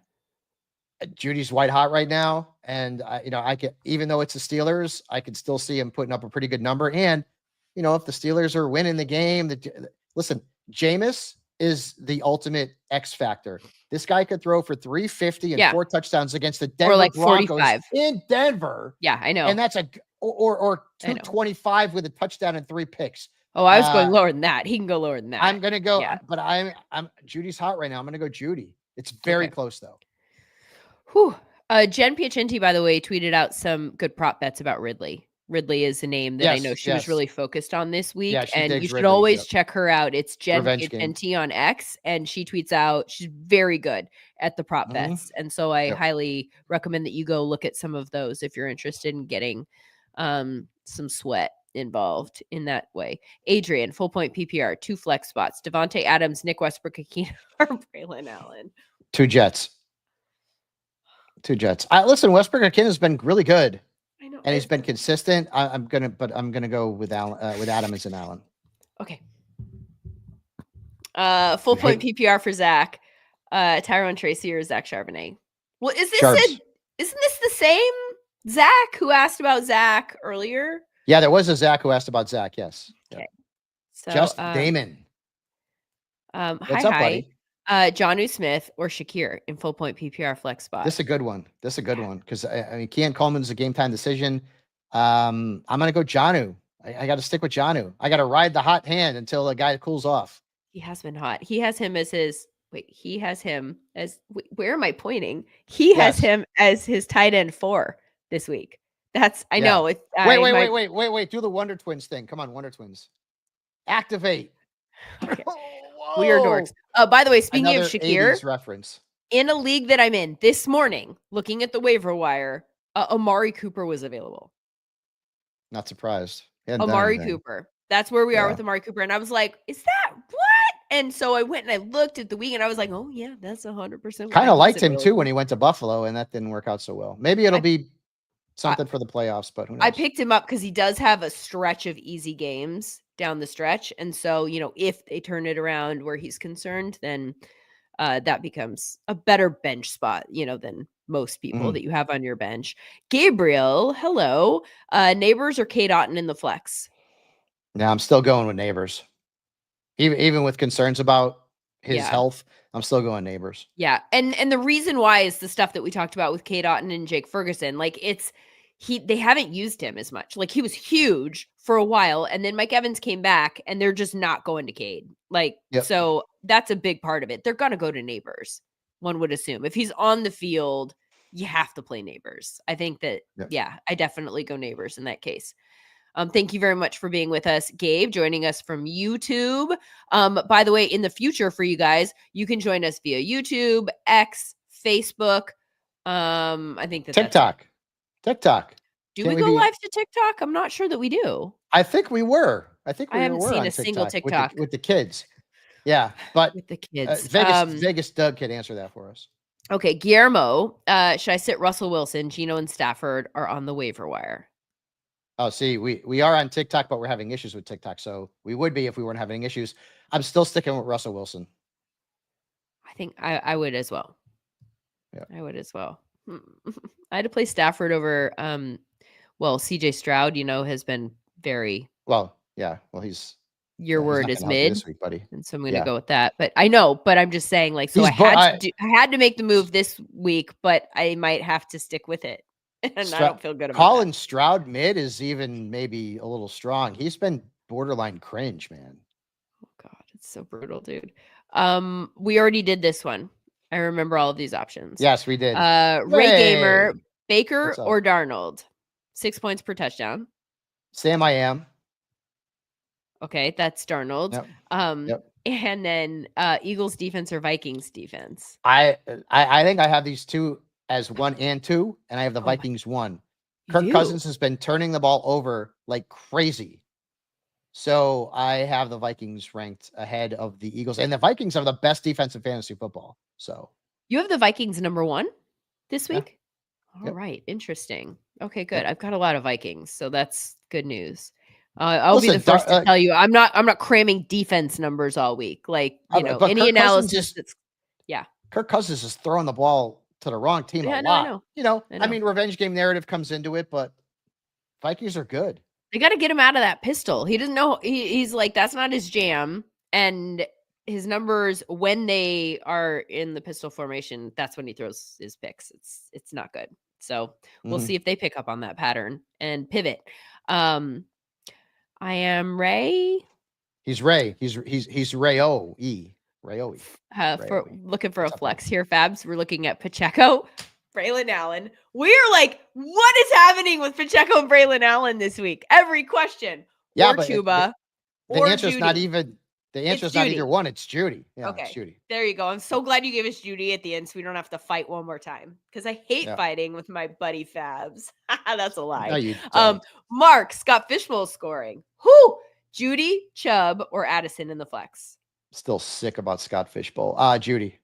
B: Judy's white hot right now, and I can, even though it's the Steelers, I can still see him putting up a pretty good number. And if the Steelers are winning the game, listen, Jameis is the ultimate X factor. This guy could throw for 350 and 4 touchdowns against the Denver Broncos
A: 45
B: in Denver.
A: Yeah, I know.
B: And that's or 225 with a touchdown and 3 picks.
A: Oh, I was going lower than that. He can go lower than that.
B: I'm gonna go, but I'm Judy's hot right now. I'm gonna go Judy. It's very close though.
A: Whew. Jen Piacenti, by the way, tweeted out some good prop bets about Ridley. Ridley is a name that I know she was really focused on this week.
B: Yeah,
A: and you should
B: Ridley,
A: always check her out. It's Jen
B: Revenge
A: Piacenti on X, and she tweets out, she's very good at the prop bets. And so I highly recommend that you go look at some of those if you're interested in getting some sweat involved in that way. Adrian, full point PPR, 2 flex spots, Devontae Adams, Nick Westbrook-Ikhine, or Braylon Allen.
B: 2 Jets. Listen, Westbrook-Ikhine has been really good.
A: I know.
B: And he's been consistent. I'm gonna go with Adams and Allen.
A: Okay. Full point PPR for Zach, Tyrone Tracy or Zach Charbonnet. Well, isn't this the same Zach who asked about Zach earlier?
B: Yeah, there was a Zach who asked about Zach. Yes.
A: Okay.
B: Yep.
A: So
B: just Damon.
A: What's up, buddy? Jonnu Smith or Shakir in full point PPR flex spot.
B: This is a good one. Because I mean, Keon Coleman's a game time decision. I'm gonna go Jonnu. I got to stick with Jonnu. I got to ride the hot hand until the guy cools off.
A: He has been hot. He has him as his. He has him as. Where am I pointing? He has him as his tight end 4 this week. I know. Wait.
B: Do the Wonder Twins thing. Come on, Wonder Twins. Activate.
A: Okay. We are dorks. By the way, speaking
B: Another
A: of Shakir,
B: reference.
A: In a league that I'm in this morning, looking at the waiver wire, Amari Cooper was available.
B: Not surprised.
A: Amari Cooper. That's where we are with Amari Cooper. And I was like, is that what? And so I went and I looked at the week and I was like, oh yeah, that's 100%.
B: Kind of liked him too when he went to Buffalo, and that didn't work out so well. Maybe it'll be something for the playoffs, but who knows?
A: I picked him up because he does have a stretch of easy games down the stretch. And so, if they turn it around where he's concerned, then that becomes a better bench spot, than most people that you have on your bench. Gabriel, hello. Neighbors or Kate Otten in the flex?
B: No, I'm still going with Neighbors. Even with concerns about his health, I'm still going Neighbors.
A: Yeah. And the reason why is the stuff that we talked about with Kate Otten and Jake Ferguson. Like they haven't used him as much. Like he was huge for a while, and then Mike Evans came back, and they're just not going to Cade. So that's a big part of it. They're gonna go to Neighbors, one would assume. If he's on the field, you have to play Neighbors. I think that I definitely go Neighbors in that case. Thank you very much for being with us, Gabe, joining us from YouTube. By the way, in the future for you guys, you can join us via YouTube, X, Facebook. I think
B: TikTok.
A: Do we go live to TikTok? I'm not sure that we do.
B: I think we were. I
A: haven't seen a single TikTok
B: with the kids. Yeah, but
A: with the kids.
B: Vegas Doug could answer that for us.
A: Okay, Guillermo, should I sit Russell Wilson? Geno and Stafford are on the waiver wire.
B: Oh, see, we are on TikTok, but we're having issues with TikTok. So we would be if we weren't having issues. I'm still sticking with Russell Wilson.
A: I think I would as well.
B: Yeah,
A: I would as well. I had to play Stafford over. CJ Stroud, has been very
B: well. Yeah, well,
A: your word is mid
B: this week, buddy.
A: And so I'm going to go with that. But I know, but I'm just saying, I had to make the move this week, but I might have to stick with it. And I don't feel good about
B: calling Stroud mid is even maybe a little strong. He's been borderline cringe, man.
A: Oh God, it's so brutal, dude. We already did this one. I remember all of these options.
B: Yes, we did.
A: Ray Gamer, Baker or Darnold? 6 points per touchdown.
B: Sam I am.
A: Okay, that's Darnold.
B: Yep.
A: And then Eagles defense or Vikings defense?
B: I think I have these two as 1 and 2, and I have the Vikings 1. Kirk Cousins has been turning the ball over like crazy. So I have the Vikings ranked ahead of the Eagles, and the Vikings have the best defense in fantasy football. So
A: you have the Vikings number 1 this week? All right. Interesting. Okay, good. I've got a lot of Vikings, so that's good news. I'll be the first to tell you I'm not cramming defense numbers all week. Like,
B: but
A: any analysis that's
B: Kirk Cousins is throwing the ball to the wrong team a lot. I mean, revenge game narrative comes into it, but Vikings are good.
A: They got to get him out of that pistol. He doesn't know. He's like, that's not his jam. And his numbers when they are in the pistol formation, that's when he throws his picks. It's not good. So we'll see if they pick up on that pattern and pivot. I am Ray.
B: He's Ray. He's Ray-O E. Ray-O-E.
A: Looking for a flex here, Fabs. We're looking at Pacheco, Braylon Allen. We are like, what is happening with Pacheco and Braylon Allen this week? Every question.
B: Yeah,
A: or
B: but
A: Chuba.
B: The answer's not even. The answer's not either one. It's Judy. Yeah,
A: okay.
B: It's Judy.
A: There you go. I'm so glad you gave us Judy at the end, so we don't have to fight one more time. Because I hate fighting with my buddy Fabs. That's a lie.
B: No, you don't.
A: Mark, Scott Fishbowl scoring. Who? Judy, Chubb, or Addison in the flex?
B: Still sick about Scott Fishbowl. Judy.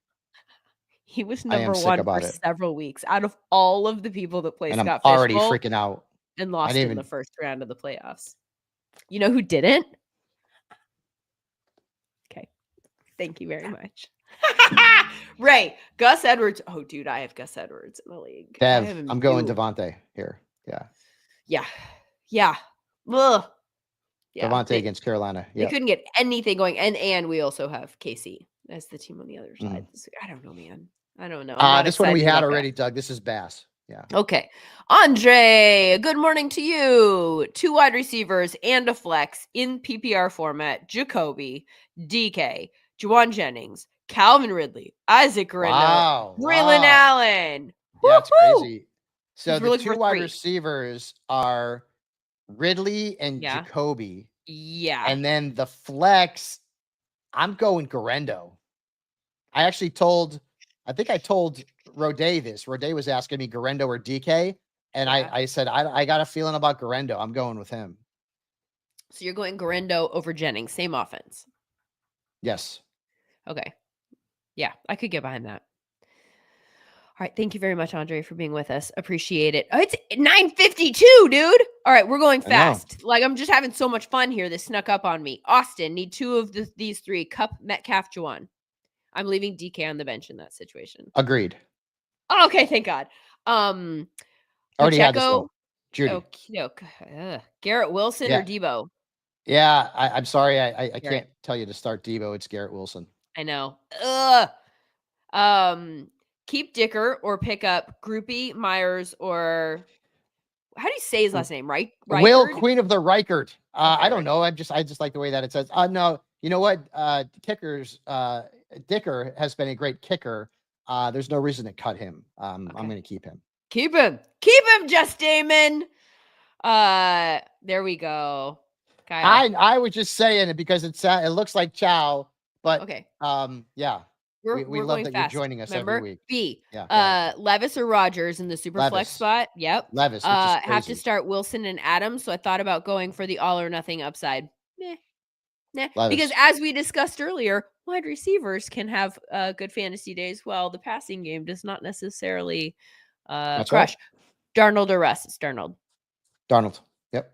A: He was number one for several weeks out of all of the people that play Scott Fishbowl.
B: I'm already freaking out.
A: And lost in the first round of the playoffs. You know who didn't? Okay. Thank you very much. Ray, Gus Edwards. Oh, dude, I have Gus Edwards in the league.
B: I'm going Devontae here.
A: Yeah. Ugh.
B: Devontae against Carolina.
A: They couldn't get anything going. And we also have KC as the team on the other side. I don't know, man. I don't know.
B: This one we had already, Doug. This is Bass. Yeah.
A: Okay. Andre, good morning to you. 2 wide receivers and a flex in PPR format. Jacoby, DK, Juwan Jennings, Calvin Ridley, Isaac Guerrero, Braylon Allen.
B: Yeah, it's crazy. So the 2 wide receivers are Ridley and Jacoby.
A: Yeah.
B: And then the flex, I'm going Guerrero. I think I told Rhodes this. Rhodes was asking me Guerrero or DK. And I said, I got a feeling about Guerrero. I'm going with him.
A: So you're going Guerrero over Jennings. Same offense.
B: Yes.
A: Okay. Yeah, I could get behind that. All right. Thank you very much, Andre, for being with us. Appreciate it. Oh, it's 9:52, dude. All right. We're going fast. Like, I'm just having so much fun here. This snuck up on me. Austin, need 2 of these 3. Cup, Metcalf, Juwan. I'm leaving DK on the bench in that situation.
B: Agreed.
A: Oh, okay. Thank God.
B: Already had this one. Judy.
A: Garrett Wilson or Debo?
B: Yeah. I'm sorry. I can't tell you to start Debo. It's Garrett Wilson.
A: I know. Keep Dicker or pick up Groupie, Myers, or how do you say his last name? Right?
B: Will, Queen of the Reichert. I don't know. I just like the way that it says. No, you know what? Dicker has been a great kicker. There's no reason to cut him. I'm going to keep him.
A: Keep him, Just Damon. There we go. Kyle.
B: I was just saying it because it looks like Chow, but
A: okay.
B: Yeah. We love that
A: fast.
B: You're joining us
A: Remember?
B: every week.
A: B. Levis or Rogers in the super flex spot. Yep.
B: Levis.
A: Have to start Wilson and Adams. So I thought about going for the all or nothing upside. Nah. Because as we discussed earlier, wide receivers can have good fantasy days. Well, the passing game does not necessarily crush. Right. Darnold or Russ? It's Darnold.
B: Yep.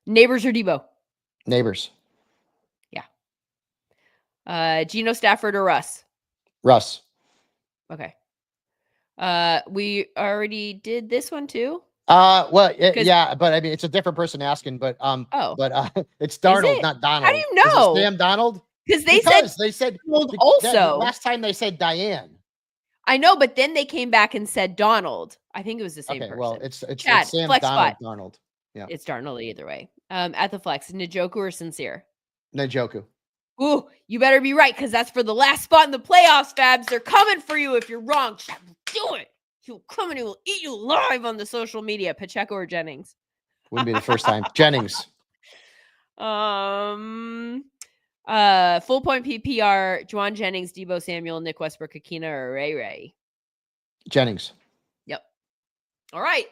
A: Neighbors or Debo?
B: Neighbors.
A: Geno Stafford or Russ?
B: Russ.
A: Okay. We already did this one too.
B: Well, yeah, but I mean, it's a different person asking, but it's Darnold, not Donald.
A: How do you know?
B: Is it Sam Donald?
A: Because they said
B: also. Last time they said Diane.
A: I know, but then they came back and said Donald. I think it was the same person.
B: Well, it's
A: Chad,
B: Sam
A: flex
B: Donald.
A: Spot.
B: Darnold. Yeah,
A: it's Darnold either way. At the flex, Njoku or Sincere?
B: Njoku.
A: Ooh, you better be right because that's for the last spot in the playoffs, Fabs. They're coming for you if you're wrong. Chad will do it. He'll come and he will eat you live on the social media. Pacheco or Jennings?
B: Wouldn't be the first time. Jennings.
A: Full point PPR, Juwan Jennings, Debo Samuel, Nick Westbrook, Akina, or Ray.
B: Jennings.
A: Yep. All right.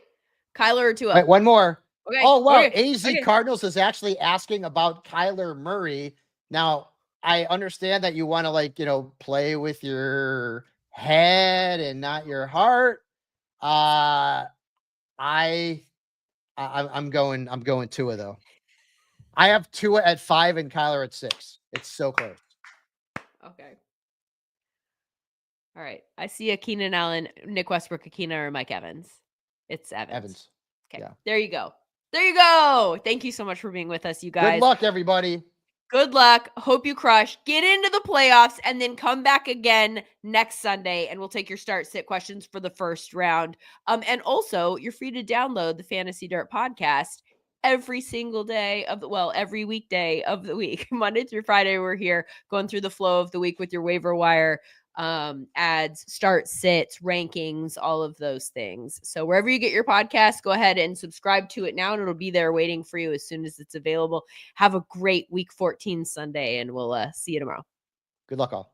A: Kyler or Tua?
B: Wait, one more.
A: Okay.
B: Oh, wow. Okay. AZ Cardinals is actually asking about Kyler Murray. Now, I understand that you want to play with your head and not your heart. I'm going Tua though. I have Tua at 5 and Kyler at 6. It's so close.
A: Okay. All right. I see a Keenan Allen, Nick Westbrook, Akina, or Mike Evans. It's Evans. Okay. Yeah. There you go. There you go. Thank you so much for being with us, you guys.
B: Good luck, everybody.
A: Good luck. Hope you crush. Get into the playoffs and then come back again next Sunday and we'll take your start sit questions for the first round. And also, you're free to download the Fantasy Dirt podcast every single day of every weekday of the week. Monday through Friday, we're here going through the flow of the week with your waiver wire ads, start sits, rankings, all of those things. So wherever you get your podcast, go ahead and subscribe to it now and it'll be there waiting for you as soon as it's available. Have a great week 14 Sunday and we'll see you tomorrow.
B: Good luck all.